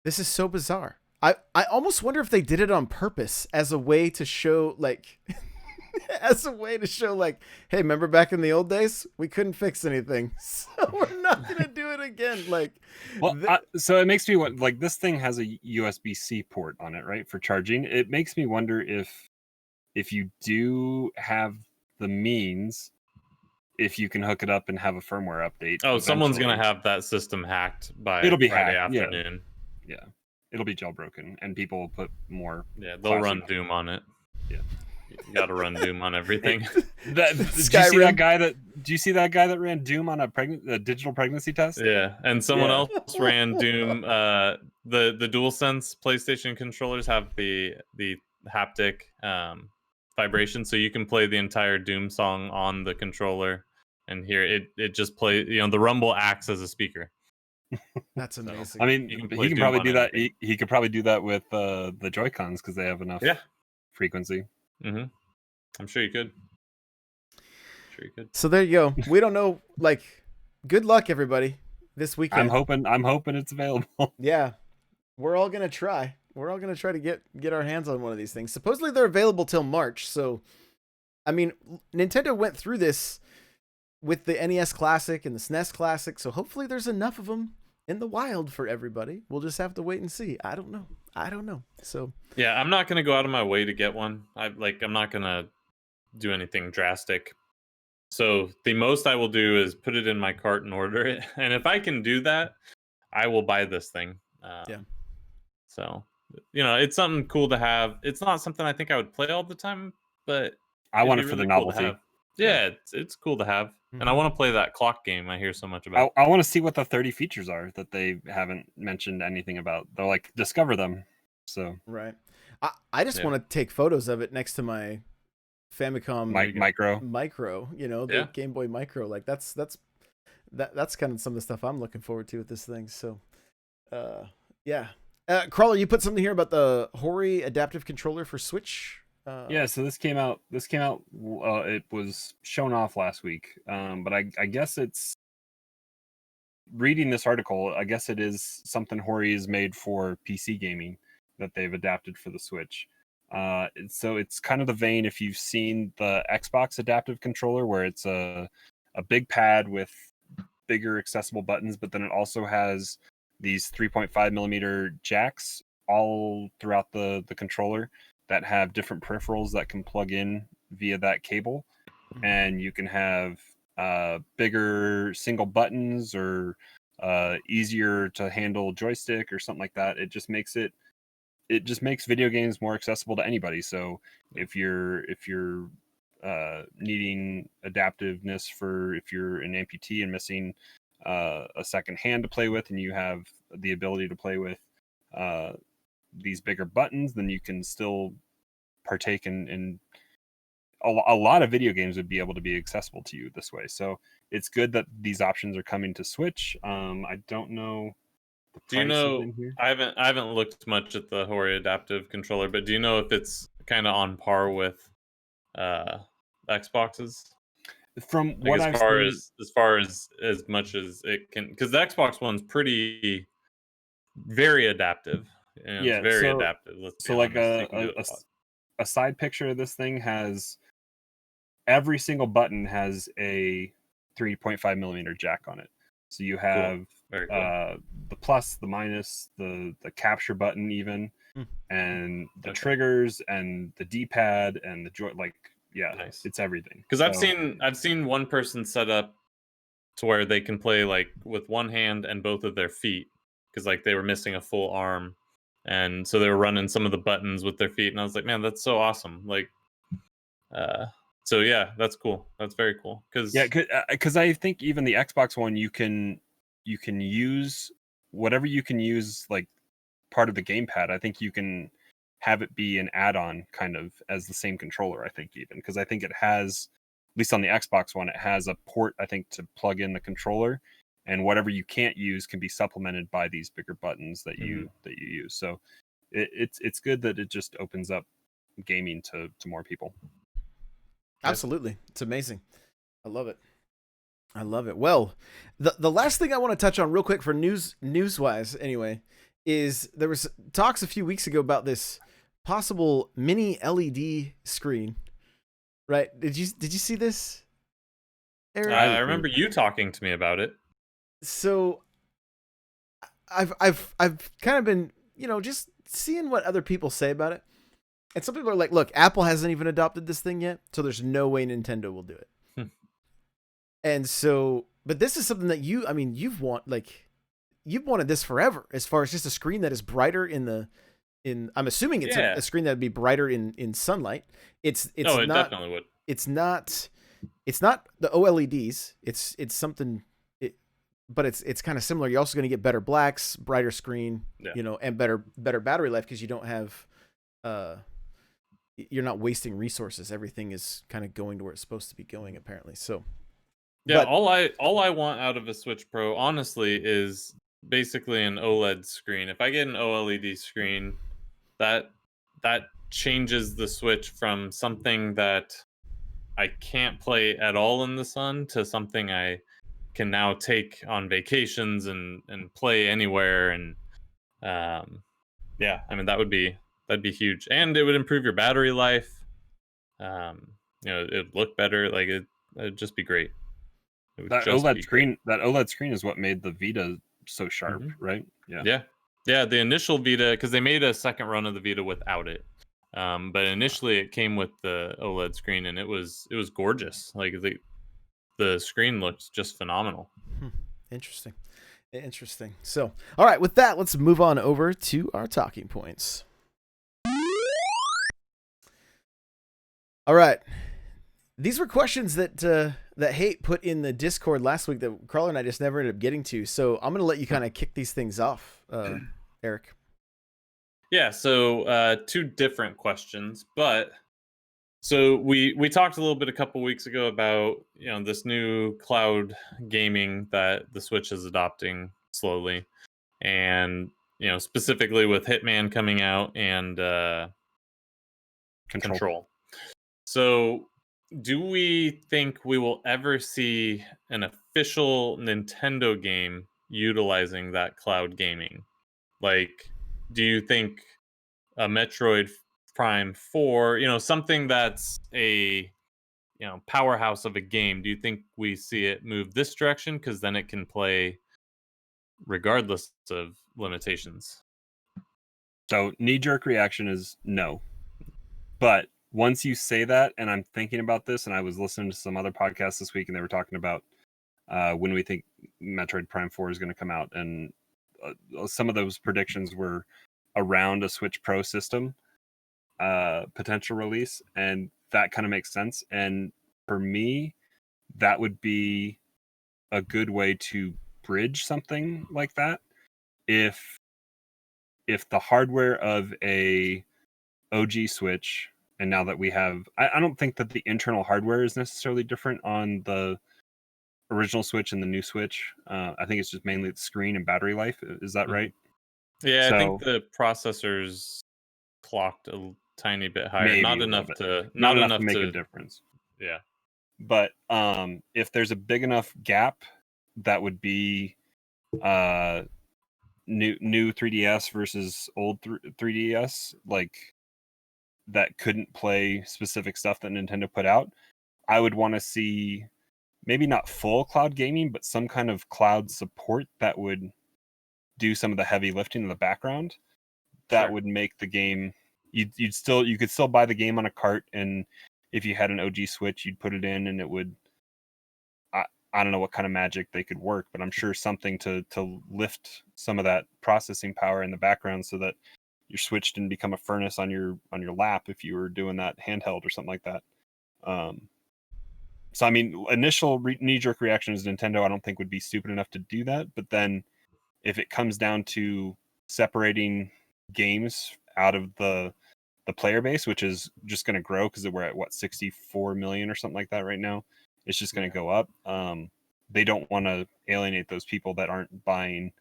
This is so bizarre. I almost wonder if they did it on purpose as a way to show like hey, remember back in the old days, we couldn't fix anything, so we're not gonna do it again. Like, well, so it makes me want, like, this thing has a USB-C port on it, right, for charging. It makes me wonder if you do have the means, if you can hook it up and have a firmware update. Oh, someone's eventually. gonna have that system hacked by It'll be Friday hacked, afternoon. Yeah, it'll be jailbroken, and people will put more. Yeah, they'll run Doom on it. Yeah, you got to run Doom on everything. Did you see that guy that? Do you see that guy that ran Doom on a digital pregnancy test? Yeah, and someone else ran Doom. The DualSense PlayStation controllers have the haptic vibration, so you can play the entire Doom song on the controller and hear it. It just plays. You know, the rumble acts as a speaker. That's amazing. So, I mean, he can probably do that. He could probably do that with the Joy-Cons because they have enough frequency. Mm-hmm. I'm sure you could. So there you go. We don't know. Like, good luck, everybody, this weekend. I'm hoping it's available. Yeah, we're all gonna try. We're all gonna try to get our hands on one of these things. Supposedly they're available till March. So, I mean, Nintendo went through this with the NES Classic and the SNES Classic. So hopefully there's enough of them in the wild for everybody. We'll just have to wait and see. I don't know. So yeah, I'm not gonna go out of my way to get one. I'm not gonna do anything drastic. So the most I will do is put it in my cart and order it. And if I can do that, I will buy this thing. Yeah. So, you know, it's something cool to have. It's not something I think I would play all the time, but I want it for the novelty. Yeah, it's cool to have. Mm-hmm. And I want to play that clock game I hear so much about. I want to see what the 30 features are that they haven't mentioned anything about. They're like, discover them. So right. I just want to take photos of it next to my Famicom Micro, you know, the Game Boy Micro. Like that's kind of some of the stuff I'm looking forward to with this thing. So, yeah. Crawler, you put something here about the Hori adaptive controller for Switch. Yeah, so this came out. It was shown off last week, but I guess it's reading this article. I guess it is something Hori is made for PC gaming that they've adapted for the Switch. So it's kind of the vein if you've seen the Xbox adaptive controller, where it's a big pad with bigger accessible buttons, but then it also has these 3.5 millimeter jacks all throughout the controller that have different peripherals that can plug in via that cable. And you can have bigger single buttons or easier to handle joystick or something like that. It just makes video games more accessible to anybody. So if you're needing adaptiveness for if you're an amputee and missing a second hand to play with, and you have the ability to play with these bigger buttons, then you can still partake in a lot of video games would be able to be accessible to you this way. So it's good that these options are coming to Switch. I don't know. Do you know? I haven't looked much at the Hori adaptive controller, but do you know if it's kind of on par with Xboxes? From what I've seen, as far as much as it can, because the Xbox one's very adaptive. And it's very adaptive. So like a side picture of this thing has every single button has a 3.5 millimeter jack on it. So you have the plus, the minus, the capture button even, and the triggers and the D-pad and the joy. Like, nice. It's everything. Because I've seen one person set up to where they can play like with one hand and both of their feet, because like they were missing a full arm, and so they were running some of the buttons with their feet, and I was like, man, that's so awesome. Like, so yeah, that's cool. That's very cool. Yeah, because I think even the Xbox One, you can use whatever you can use like part of the gamepad. I think you can have it be an add-on kind of as the same controller. I think even because I think it has, at least on the Xbox One, it has a port I think to plug in the controller, and whatever you can't use can be supplemented by these bigger buttons that you use. So it's good that it just opens up gaming to more people. Absolutely. It's amazing. I love it. I love it. Well, the last thing I want to touch on real quick for news wise anyway is there was talks a few weeks ago about this possible mini LED screen. Right? Did you see this, Eric? I remember you talking to me about it. So I've kind of been, just seeing what other people say about it. And some people are like, look, Apple hasn't even adopted this thing yet, so there's no way Nintendo will do it. And so, but this is something that you've wanted this forever, as far as just a screen that is brighter I'm assuming it's a screen that would be brighter in sunlight. It definitely would. It's not the OLEDs. It's something, but it's kind of similar. You're also going to get better blacks, brighter screen, and better battery life, because you don't have, you're not wasting resources. Everything is kind of going to where it's supposed to be going, apparently. So, yeah, all I want out of a Switch Pro, honestly, is basically an OLED screen. If I get an OLED screen, that changes the Switch from something that I can't play at all in the sun to something I can now take on vacations and play anywhere. And that'd be huge, and it would improve your battery life. It'd look better. Like it'd just be great. That OLED screen is what made the Vita so sharp, right? Yeah. The initial Vita, because they made a second run of the Vita without it, but initially it came with the OLED screen, and it was gorgeous. Like the screen looks just phenomenal. Interesting. So, all right, with that, let's move on over to our talking points. All right. These were questions that Hate put in the Discord last week that Carl and I just never ended up getting to. So I'm going to let you kind of kick these things off, Eric. Yeah, so two different questions, but so we talked a little bit a couple weeks ago about this new cloud gaming that the Switch is adopting slowly, and specifically with Hitman coming out and Control. So, do we think we will ever see an official Nintendo game utilizing that cloud gaming? Like, do you think a Metroid Prime 4, something that's a powerhouse of a game, do you think we see it move this direction? Because then it can play regardless of limitations. So knee-jerk reaction is no. But once you say that, and I'm thinking about this, and I was listening to some other podcasts this week, and they were talking about when we think Metroid Prime 4 is going to come out, and some of those predictions were around a Switch Pro system potential release, and that kind of makes sense. And for me, that would be a good way to bridge something like that. If the hardware of a OG Switch, and now that we have, I don't think that the internal hardware is necessarily different on the original Switch and the new Switch. I think it's just mainly the screen and battery life. Is that right? Yeah, I think the processor's clocked a tiny bit higher, not enough to make a difference. Yeah, but if there's a big enough gap, that would be new 3DS versus old 3DS, like that couldn't play specific stuff that Nintendo put out. I would want to see maybe not full cloud gaming, but some kind of cloud support that would do some of the heavy lifting in the background. That would make the game, you could still buy the game on a cart, and if you had an OG Switch, you'd put it in, and it would, I don't know what kind of magic they could work, but I'm sure something to lift some of that processing power in the background so that your Switch didn't become a furnace on your lap if you were doing that handheld or something like that. So I mean, initial knee-jerk reaction is Nintendo. I don't think would be stupid enough to do that. But then, if it comes down to separating games out of the player base, which is just going to grow because we're at 64 million or something like that right now, it's just going to go up. They don't want to alienate those people that aren't buying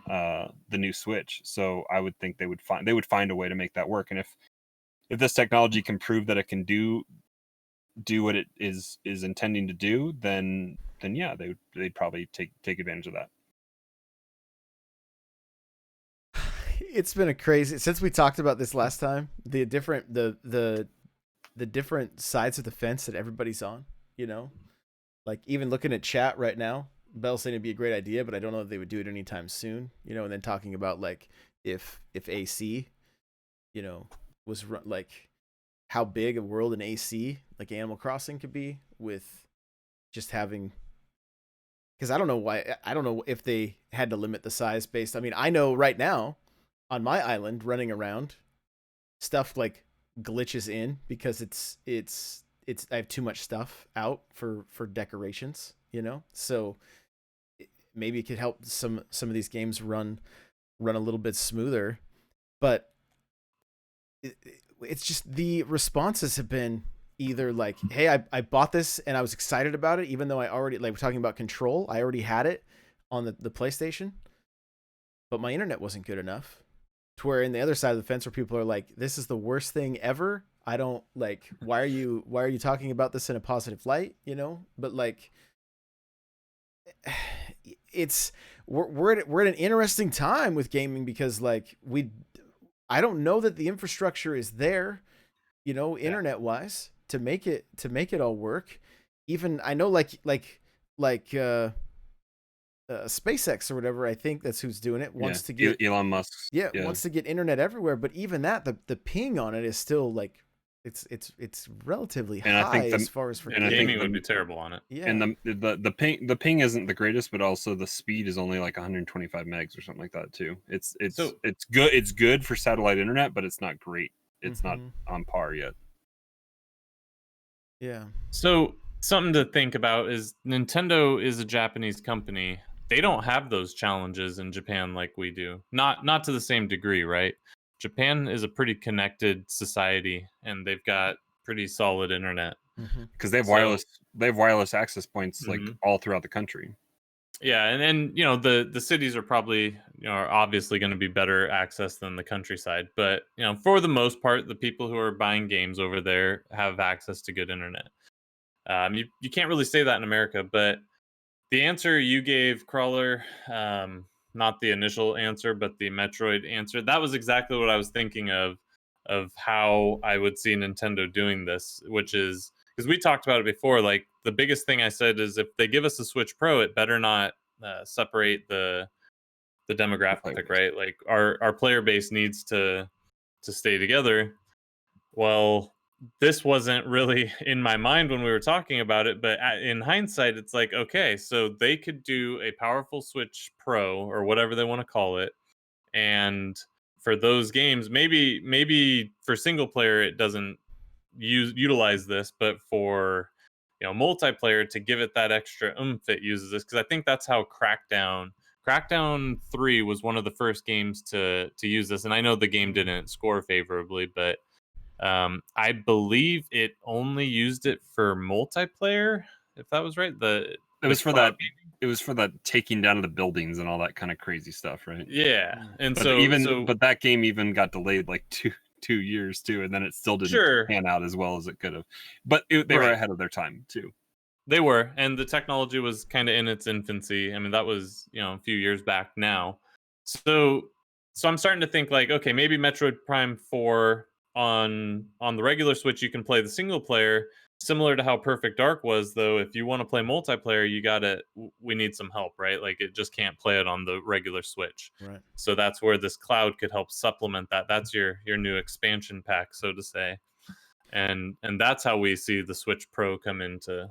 the new Switch. So I would think they would find a way to make that work. And if this technology can prove that it can do what it is intending to do, then yeah, they'd probably take advantage of that. It's been a crazy, since we talked about this last time, the different sides of the fence that everybody's on, you know, like even looking at chat right now, Bell's saying it'd be a great idea, but I don't know if they would do it anytime soon, you know, and then talking about like if AC, you know, was like how big a world in AC like Animal Crossing could be with just having, because I don't know if they had to limit the size based. I mean, I know right now on my island running around, stuff like glitches in because it's I have too much stuff out for decorations, you know. So maybe it could help some of these games run a little bit smoother, but it's just the responses have been either like, hey, I bought this and I was excited about it, even though I already, like we're talking about Control, I already had it on the PlayStation, but my internet wasn't good enough. To where in the other side of the fence where people are like, this is the worst thing ever. I don't like, why are you talking about this in a positive light, you know? But like, we're at an interesting time with gaming because like I don't know that the infrastructure is there, you know, internet wise to make it all work. Even I know like SpaceX or whatever, I think that's who's doing it, wants to get Elon Musk. Wants to get internet everywhere, but even that the ping on it is still like it's relatively and high as far as for gaming would be terrible on it. Yeah. And the ping isn't the greatest, but also the speed is only like 125 megs or something like that too. It's good for satellite internet, but it's not great. It's not on par yet. Yeah. So something to think about is Nintendo is a Japanese company. They don't have those challenges in Japan like we do. Not to the same degree, right? Japan is a pretty connected society, and they've got pretty solid internet because they have wireless access points like all throughout the country. Yeah, and you know the cities are probably are obviously going to be better access than the countryside, but you know for the most part, the people who are buying games over there have access to good internet. You can't really say that in America, but the answer you gave, Crawler, not the initial answer, but the Metroid answer, that was exactly what I was thinking of how I would see Nintendo doing this, which is, because we talked about it before, like the biggest thing I said is if they give us a Switch Pro, it better not separate the demographic, right? Like our player base needs to stay together. Well, this wasn't really in my mind when we were talking about it, but in hindsight, it's like, okay, so they could do a powerful Switch Pro or whatever they want to call it, and for those games, maybe for single player it doesn't utilize this, but for multiplayer to give it that extra oomph, it uses this, because I think that's how Crackdown 3 was one of the first games to use this, and I know the game didn't score favorably, but I believe it only used it for multiplayer, if that was right. It was for that taking down of the buildings and all that kind of crazy stuff, right? Yeah, and but that game even got delayed like two years too, and then it still didn't pan out as well as it could have. But they were ahead of their time too. They were, and the technology was kind of in its infancy. I mean, that was a few years back now. So I'm starting to think like, okay, maybe Metroid Prime 4 on the regular Switch, you can play the single player, similar to how Perfect Dark was, though. If you want to play multiplayer, we need some help, right? Like it just can't play it on the regular Switch. Right. So that's where this cloud could help supplement that. That's your new expansion pack, so to say. And that's how we see the Switch Pro come into.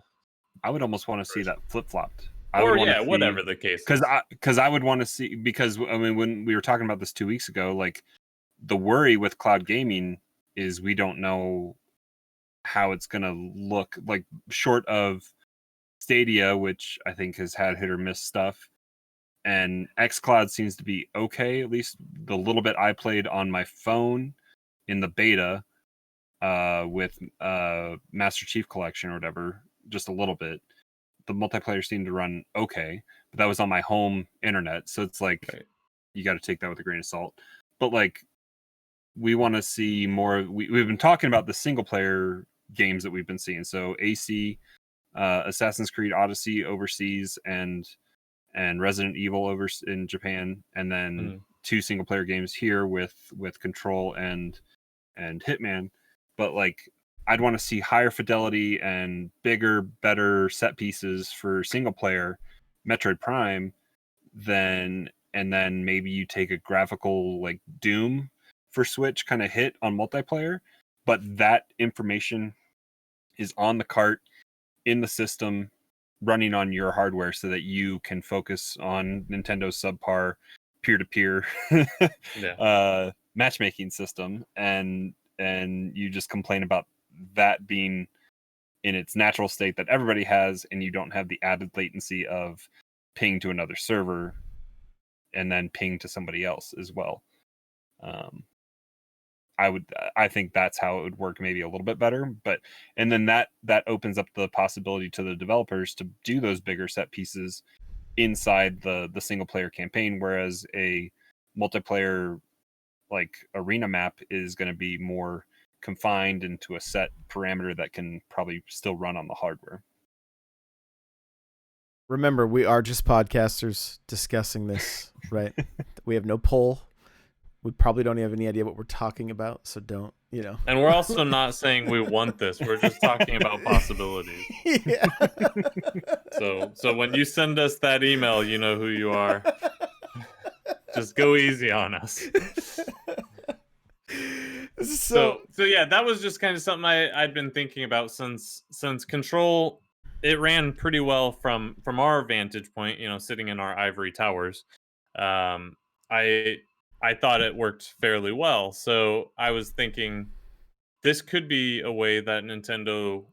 I would almost want to see that flip-flopped. Whatever the case. Because I would want to see, because I mean, when we were talking about this 2 weeks ago, like the worry with cloud gaming is we don't know how it's going to look, like short of Stadia, which I think has had hit or miss stuff, and xCloud seems to be okay, at least the little bit I played on my phone in the beta with Master Chief Collection or whatever, just a little bit. The multiplayer seemed to run okay, but that was on my home internet, so it's like Right. you got to take that with a grain of salt. But like, we want to see more. We've been talking about the single player games that we've been seeing. So AC, Assassin's Creed Odyssey overseas, and Resident Evil over in Japan, and then 2 single player games here with Control and Hitman. But like, I'd want to see higher fidelity and bigger, better set pieces for single player Metroid Prime and then maybe you take a graphical like Doom for Switch kind of hit on multiplayer, but that information is on the cart in the system running on your hardware so that you can focus on Nintendo's subpar peer-to-peer matchmaking system, and you just complain about that being in its natural state that everybody has, and you don't have the added latency of ping to another server and then ping to somebody else as well. I think that's how it would work, maybe a little bit better, but and then that opens up the possibility to the developers to do those bigger set pieces inside the single player campaign, whereas a multiplayer like arena map is going to be more confined into a set parameter that can probably still run on the hardware. Remember, we are just podcasters discussing this, right? We have no poll. We probably don't have any idea what we're talking about, so don't, And we're also not saying we want this. We're just talking about possibilities. Yeah. So when you send us that email, you know who you are. Just go easy on us. So yeah, that was just kind of something I'd been thinking about since Control. It ran pretty well from our vantage point, sitting in our ivory towers. I thought it worked fairly well. So I was thinking this could be a way that Nintendo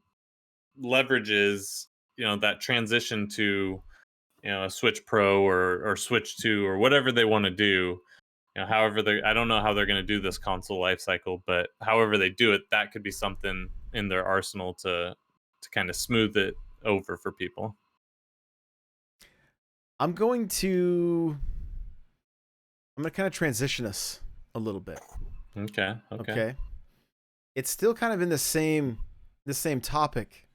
leverages, that transition to, a Switch Pro or Switch 2 or whatever they want to do. However, I don't know how they're going to do this console life cycle, but however they do it, that could be something in their arsenal to kind of smooth it over for people. I'm going to kind of transition us a little bit. Okay. It's still kind of in the same topic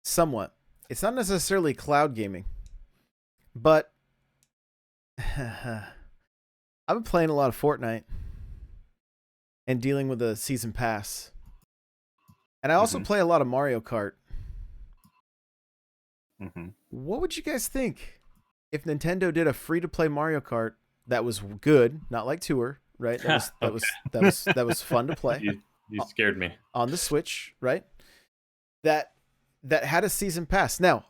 somewhat. It's not necessarily cloud gaming, but I've been playing a lot of Fortnite and dealing with a season pass. And I also play a lot of Mario Kart. What would you guys think if Nintendo did a free-to-play Mario Kart that was good, not like Tour, right? That was fun to play. You scared me. On the Switch, right? That had a season pass. Now,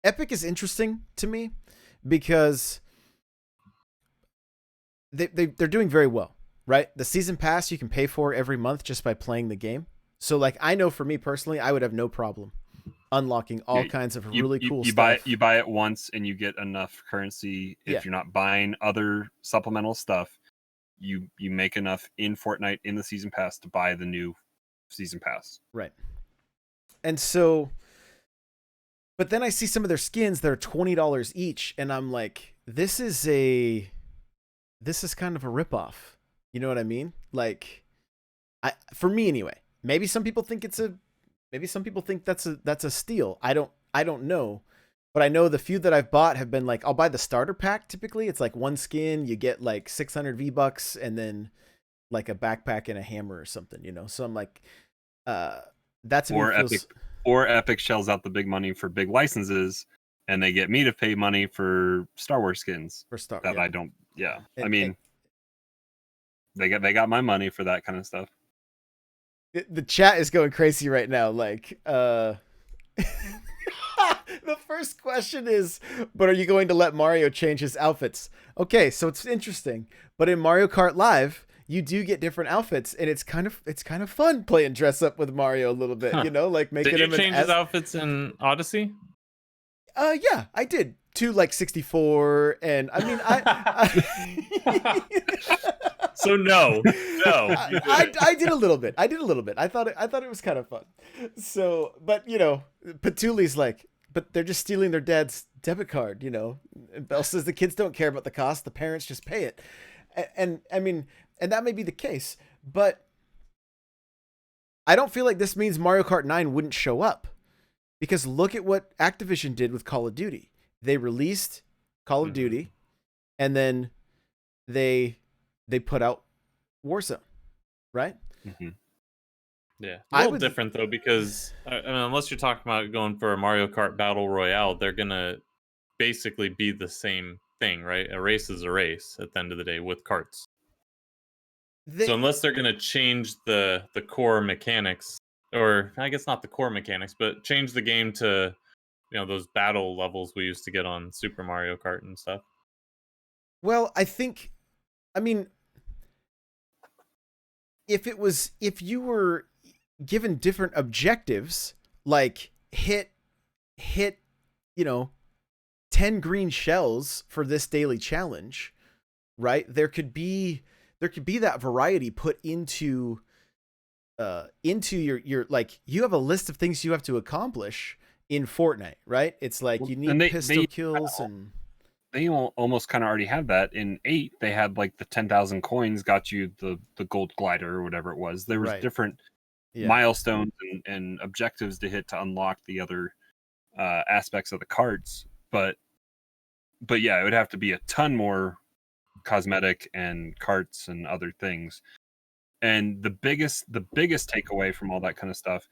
Epic is interesting to me because they're doing very well, right? The season pass you can pay for every month just by playing the game. So like, I know for me personally, I would have no problem unlocking all kinds of really cool stuff. You buy it once and you get enough currency. If you're not buying other supplemental stuff, you make enough in Fortnite in the season pass to buy the new season pass. Right. And so, but then I see some of their skins that are $20 each, and I'm like, this is kind of a ripoff. You know what I mean? Like, for me anyway. Maybe some people think that's a steal. I don't know. But I know the few that I've bought have been like, I'll buy the starter pack. Typically, it's like one skin, you get like 600 V-Bucks, and then like a backpack and a hammer or something, So I'm like, that's Epic shells out the big money for big licenses, and they get me to pay money for Star Wars skins. I don't. Yeah, I mean, they got my money for that kind of stuff. The chat is going crazy right now. Like, The first question is, but are you going to let Mario change his outfits? Okay, so it's interesting. But in Mario Kart Live, you do get different outfits, and it's kind of fun playing dress up with Mario a little bit, Huh. you know, like making Did you him an change his outfits in Odyssey? Yeah, I did. To like 64, and I mean, So no, you didn't. I did a little bit. I thought it was kind of fun. So, but you know, Patuli's like, but they're just stealing their dad's debit card. You know, and Belle says the kids don't care about the cost; the parents just pay it. And I mean, and that may be the case, but I don't feel like this means Mario Kart 9 wouldn't show up, because look at what Activision did with Call of Duty. They released Call of Duty, and then they put out Warzone, right? Mm-hmm. Yeah, a little different though, because I mean, unless you're talking about going for a Mario Kart Battle Royale, they're gonna basically be the same thing, right? A race is a race at the end of the day with carts. So unless they're gonna change the core mechanics, or I guess not the core mechanics, but change the game to, you know, those battle levels we used to get on Super Mario Kart and stuff. Well, I mean, if you were given different objectives, like hit, you know, 10 green shells for this daily challenge, right? There could be that variety put into your like, you have a list of things you have to accomplish in Fortnite, right? It's like you need pistol kills, and they almost kind of already have that. In 8, they had like the 10,000 coins got you the gold glider or whatever it was. There was different milestones and objectives to hit to unlock the other aspects of the carts. But yeah, it would have to be a ton more cosmetic and carts and other things. And the biggest takeaway from all that kind of stuff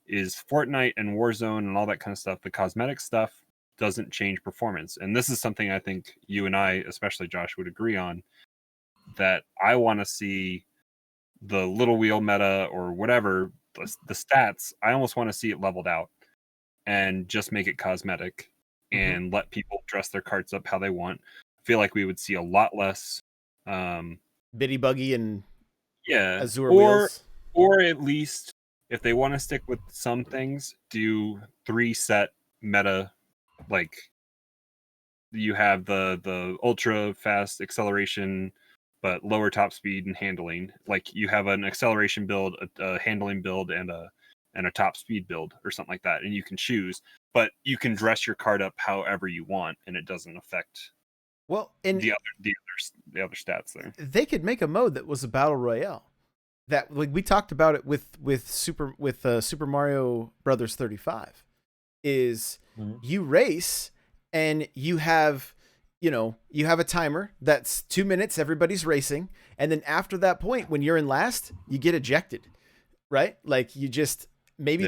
is Fortnite and Warzone and all that kind of stuff. The cosmetic stuff doesn't change performance. And this is something I think you and I, especially Josh, would agree on, that I want to see the little wheel meta or whatever, the stats, I almost want to see it leveled out and just make it cosmetic and let people dress their carts up how they want. I feel like we would see a lot less Bitty Buggy and Azure or wheels. Or at least, if they want to stick with some things, do 3 set meta. Like, you have the ultra fast acceleration, but lower top speed and handling. Like, you have an acceleration build, a handling build, and a top speed build, or something like that, and you can choose. But you can dress your card up however you want, and it doesn't affect the other stats there. They could make a mode that was a battle royale. That, like, we talked about it with Super Mario Brothers 35, is you race and you have a timer that's 2 minutes, everybody's racing, and then after that point, when you're in last, you get ejected, right? Like, you just maybe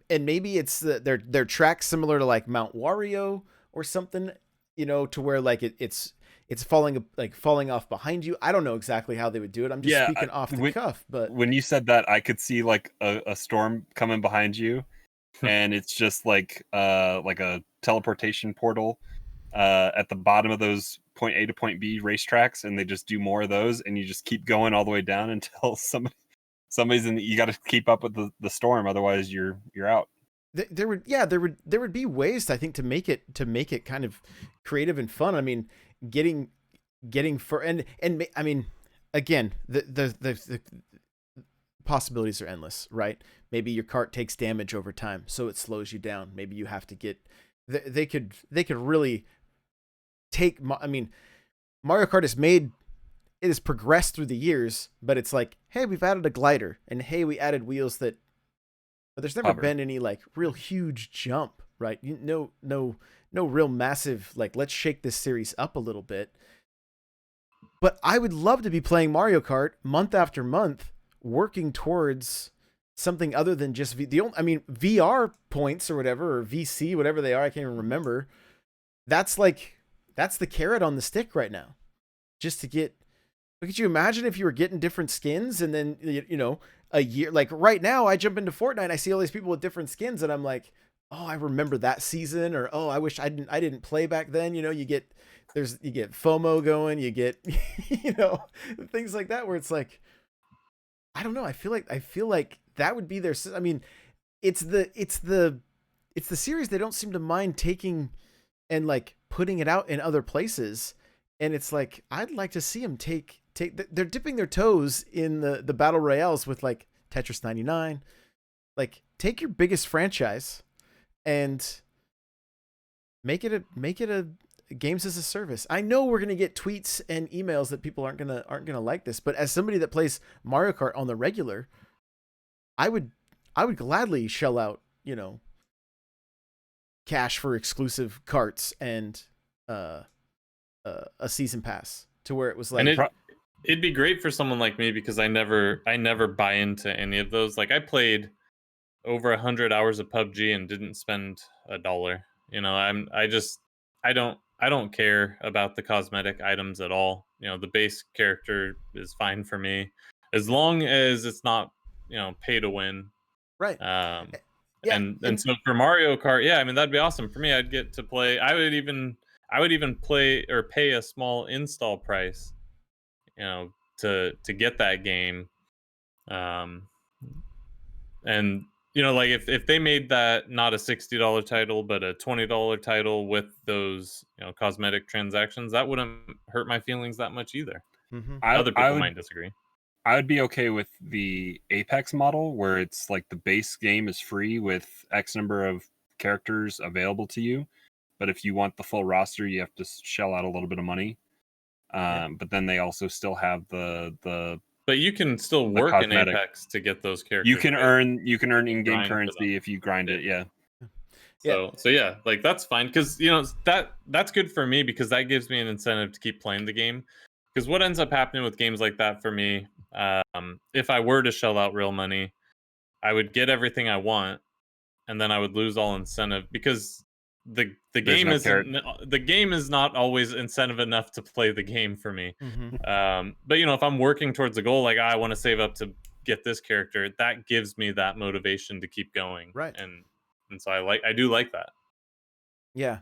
it's their track similar to like Mount Wario or something, you know, to where like it's falling off behind you. I don't know exactly how they would do it. I'm just speaking off the cuff. But when you said that, I could see like a storm coming behind you, and it's just like a teleportation portal at the bottom of those point A to point B racetracks, and they just do more of those, and you just keep going all the way down until somebody's in. You got to keep up with the storm, otherwise you're out. There would be ways, I think, to make it kind of creative and fun. I mean, getting for and I mean, again, the possibilities are endless, right? Maybe your cart takes damage over time, so it slows you down. Maybe you have to get. They could really take. I mean, Mario Kart has progressed through the year, but it's like, hey, we've added a glider, and hey, we added wheels that. But there's never been any like real huge jump, right? No real massive, like, let's shake this series up a little bit. But I would love to be playing Mario Kart month after month, working towards something other than just VR points or whatever, or VC, whatever they are. I can't even remember. That's the carrot on the stick right now. Just to get, could you imagine if you were getting different skins and then, you know, a year, like right now I jump into Fortnite, I see all these people with different skins and I'm like, oh, I remember that season, or oh, I wish I didn't play back then. You know, you get FOMO going, you get you know, things like that where it's like, I don't know. I feel like that would be their. I mean, it's the series they don't seem to mind taking and like putting it out in other places, and it's like I'd like to see them take. They're dipping their toes in the battle royales with like Tetris 99. Like, take your biggest franchise and make it a games as a service. I know we're gonna get tweets and emails that people aren't gonna like this, but as somebody that plays Mario Kart on the regular, I would gladly shell out, you know, cash for exclusive carts and a season pass to where it was like, And it'd be great for someone like me because I never buy into any of those. Like I played over 100 hours of PUBG and didn't spend $1. You know, I don't care about the cosmetic items at all. You know, the base character is fine for me as long as it's not, you know, pay to win. right. Um, Yeah, and so for Mario Kart, yeah, I mean that'd be awesome for me. I'd get to play. I would even play or pay a small install price, you know, to get that game. Um, and you know, like if they made that not a $60 title but a $20 title with those, you know, cosmetic transactions, that wouldn't hurt my feelings that much either. mm-hmm. Other people might disagree. I would be okay with the Apex model where it's like the base game is free with X number of characters available to you. But if you want the full roster, you have to shell out a little bit of money. But then they also still have the But you can still the work in cosmetic. Apex to get those characters. You can right? earn in-game Grind for currency them. if you grind it. Yeah. So yeah, like that's fine because you know that's good for me because that gives me an incentive to keep playing the game. Because what ends up happening with games like that for me, if I were to shell out real money, I would get everything I want, and then I would lose all incentive because the game the game is not always incentive enough to play the game for me. Mm-hmm. But you know, if I'm working towards a goal, like I want to save up to get this character, that gives me that motivation to keep going. Right. And so I do like that. Yeah,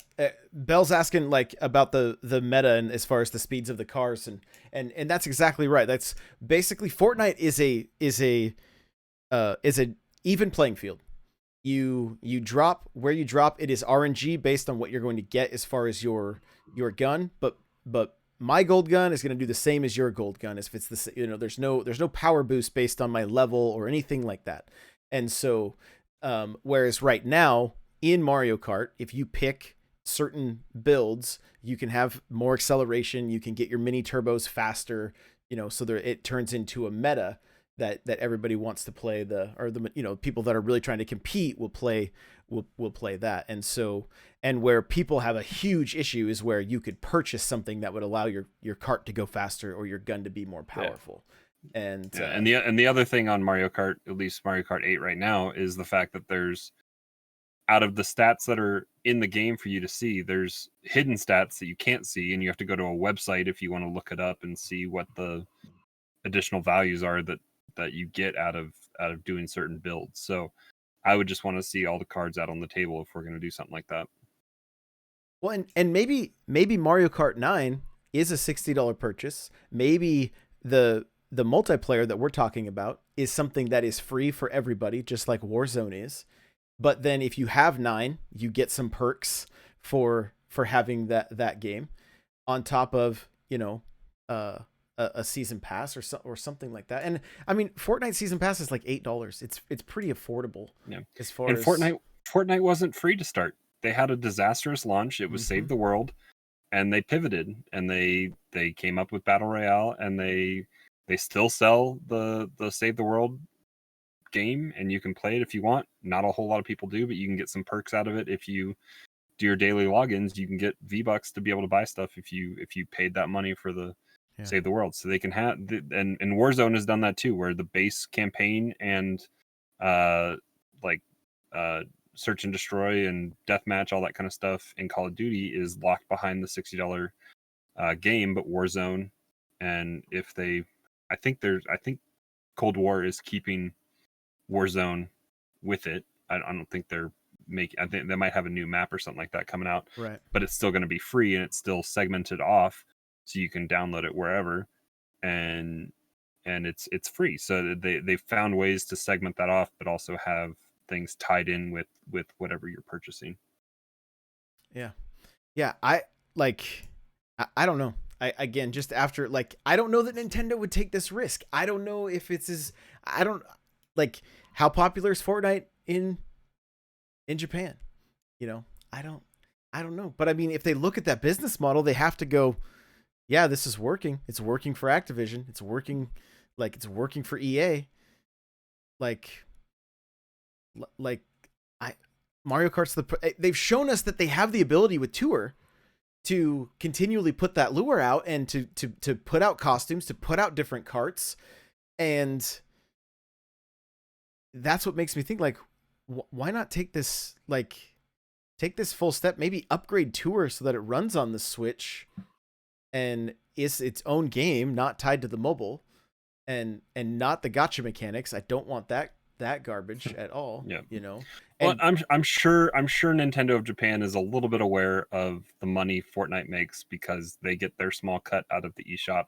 Bell's asking like about the meta and as far as the speeds of the cars, and that's exactly right. That's basically Fortnite is a even playing field. You drop where you drop. It is RNG based on what you're going to get as far as your gun, but my gold gun is going to do the same as your gold gun. If it's the, you know, there's no power boost based on my level or anything like that. And so whereas right now in Mario Kart, if you pick certain builds, you can have more acceleration, you can get your mini turbos faster, you know, so it turns into a meta that everybody wants to play you know, people that are really trying to compete will play that. And so, and where people have a huge issue is where you could purchase something that would allow your cart to go faster or your gun to be more powerful. Yeah. And and the other thing on Mario Kart, at least Mario Kart 8 right now, is the fact that there's, out of the stats that are in the game for you to see, there's hidden stats that you can't see, and you have to go to a website if you want to look it up and see what the additional values are that you get out of doing certain builds. So I would just want to see all the cards out on the table if we're going to do something like that. Well, and maybe Mario Kart 9 is a $60 purchase. Maybe the multiplayer that we're talking about is something that is free for everybody, just like Warzone is. But then if you have 9, you get some perks for having that game on top of, you know, a season pass or something like that. And I mean, Fortnite season pass is like $8. It's pretty affordable. Yeah. As far and as Fortnite wasn't free to start. They had a disastrous launch. It was Save the World, and they pivoted and they came up with Battle Royale, and they still sell the Save the World game, and you can play it if you want. Not a whole lot of people do, but you can get some perks out of it if you do your daily logins. You can get V-Bucks to be able to buy stuff if you paid that money for the Save the World. So they can have, and Warzone has done that too, where the base campaign and search and destroy and deathmatch, all that kind of stuff in Call of Duty is locked behind the $60 game. But Warzone, and I think Cold War is keeping Warzone with it. I don't think they're I think they might have a new map or something like that coming out, Right. but it's still going to be free and it's still segmented off, so you can download it wherever, and it's free. So they found ways to segment that off, but also have things tied in with whatever you're purchasing. Yeah, I don't know. Again, just after, like, I don't know that Nintendo would take this risk. I don't know if it's as, I don't, like, how popular is Fortnite in Japan? You know, I don't know. But I mean, if they look at that business model, they have to go, yeah, this is working. It's working for Activision. It's working for EA. Mario Kart's they've shown us that they have the ability with Tour to continually put that lure out and to put out costumes, to put out different carts. And that's what makes me think, like, why not take this full step, maybe upgrade Tour so that it runs on the Switch and is its own game, not tied to the mobile, and not the gacha mechanics. I don't want that garbage at all. Yeah. You know. Well, I'm sure Nintendo of Japan is a little bit aware of the money Fortnite makes, because they get their small cut out of the eShop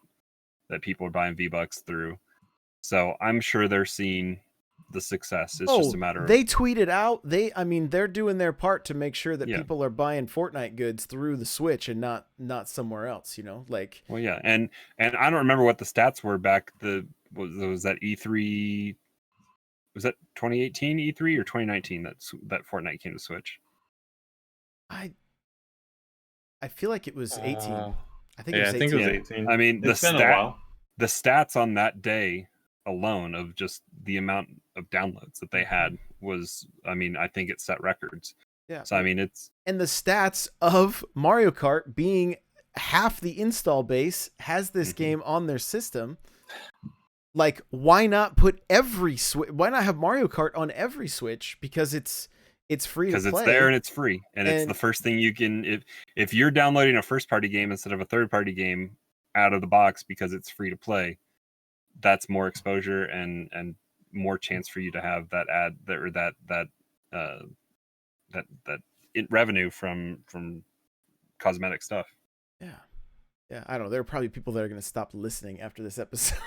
that people are buying V-Bucks through. So I'm sure they're seeing the success. It's just a matter of, they tweeted out, they're doing their part to make sure that people are buying Fortnite goods through the Switch and not somewhere else, you know, like. Well, yeah. And I don't remember what the stats were back, was that E3, was that 2018 E3 or 2019 that Fortnite came to Switch? I feel like it was 18. I think it was 18. I mean, it's been a while. The stats on that day alone of just the amount of downloads that they had was, I mean, I think it set records. Yeah. So I mean, and the stats of Mario Kart being half the install base has this game on their system. Like, why not put why not have Mario Kart on every Switch? Because it's free to play. Because it's there and it's free, and it's the first thing you can, if you're downloading a first party game instead of a third party game out of the box because it's free to play, that's more exposure and more chance for you to have that revenue from cosmetic stuff. Yeah, I don't know. There are probably people that are going to stop listening after this episode.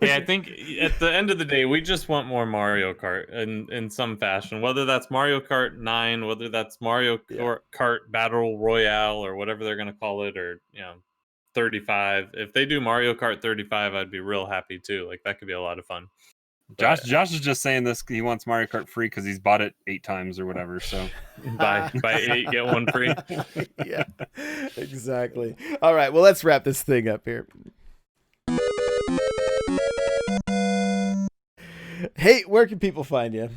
Yeah, I think at the end of the day, we just want more Mario Kart in some fashion, whether that's Mario Kart 9, whether that's Mario Kart Battle Royale, or whatever they're going to call it, or 35. If they do Mario Kart 35, I'd be real happy too. Like, that could be a lot of fun. Josh is just saying this. He wants Mario Kart free because he's bought it 8 times or whatever. So buy 8, get 1 free. Yeah, exactly. All right, well, let's wrap this thing up here. Hey, where can people find you?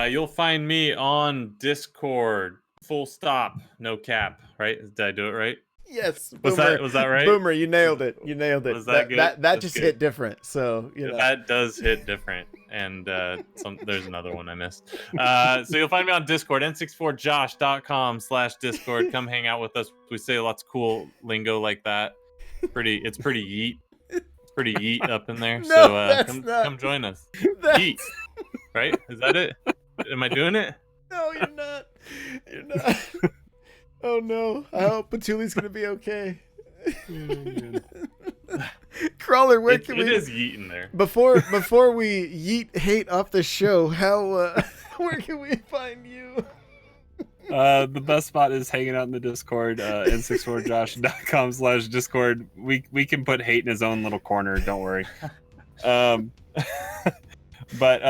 You'll find me on Discord. Full stop, no cap. Right? Did I do it right? Yes. Was that right? Boomer, you nailed it. Was that good? That just hit different. So that does hit different. And there's another one I missed. So you'll find me on Discord, n64josh.com/Discord. Come hang out with us. We say lots of cool lingo like that. It's pretty yeet. It's pretty yeet up in there. No, so come join us. Yeet. Right? Is that it? Am I doing it? No, you're not. You're not. Oh no! I hope Patuli's gonna be okay. Crawler, where can we? It is yeet in there. Before we yeet hate off the show, where can we find you? The best spot is hanging out in the Discord, n64josh.com/Discord. We can put hate in his own little corner. Don't worry. But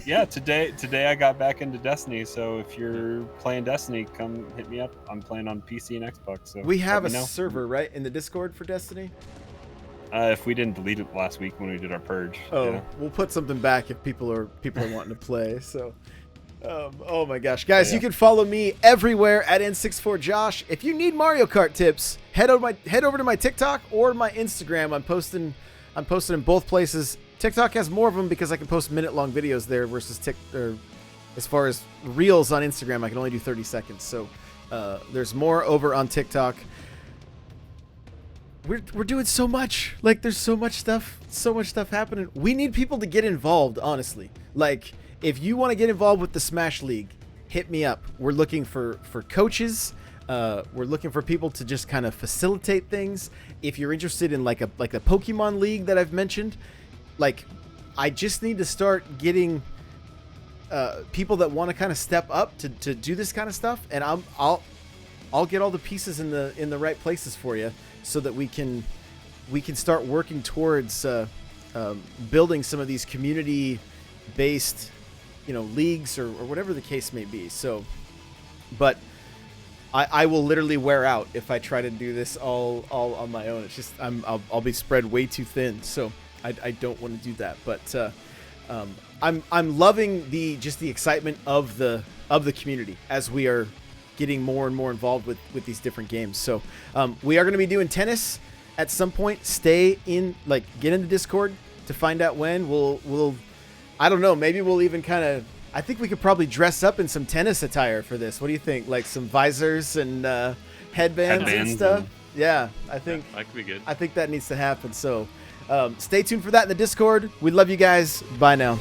yeah, today I got back into Destiny, so if you're playing Destiny, come hit me up. I'm playing on PC and Xbox. So we have a server, right, in the Discord for Destiny? If we didn't delete it last week when we did our purge. Oh, yeah. We'll put something back if people are wanting to play. So, oh my gosh, guys, you can follow me everywhere at N64Josh. If you need Mario Kart tips, head over to my TikTok or my Instagram. I'm posting in both places. TikTok has more of them because I can post minute-long videos there versus as far as Reels on Instagram, I can only do 30 seconds. So there's more over on TikTok. We're doing so much. Like, there's so much stuff happening. We need people to get involved, honestly. Like, if you want to get involved with the Smash League, hit me up. We're looking for coaches. We're looking for people to just kind of facilitate things. If you're interested in like a Pokemon League that I've mentioned, like I just need to start getting people that want to kind of step up to do this kind of stuff, and I'll get all the pieces in the right places for you, so that we can start working towards building some of these community-based, leagues or whatever the case may be. So, but I will literally wear out if I try to do this all on my own. It's just I'll be spread way too thin. So I don't want to do that. But I'm loving the excitement of the community as we are getting more and more involved with these different games. So we are going to be doing tennis at some point. Get in the Discord to find out when. We'll I don't know, maybe we'll even kind of, I think we could probably dress up in some tennis attire for this. What do you think? Like some visors and headbands and stuff? Yeah, I think that could be good. I think that needs to happen. So stay tuned for that in the Discord. We love you guys. Bye now.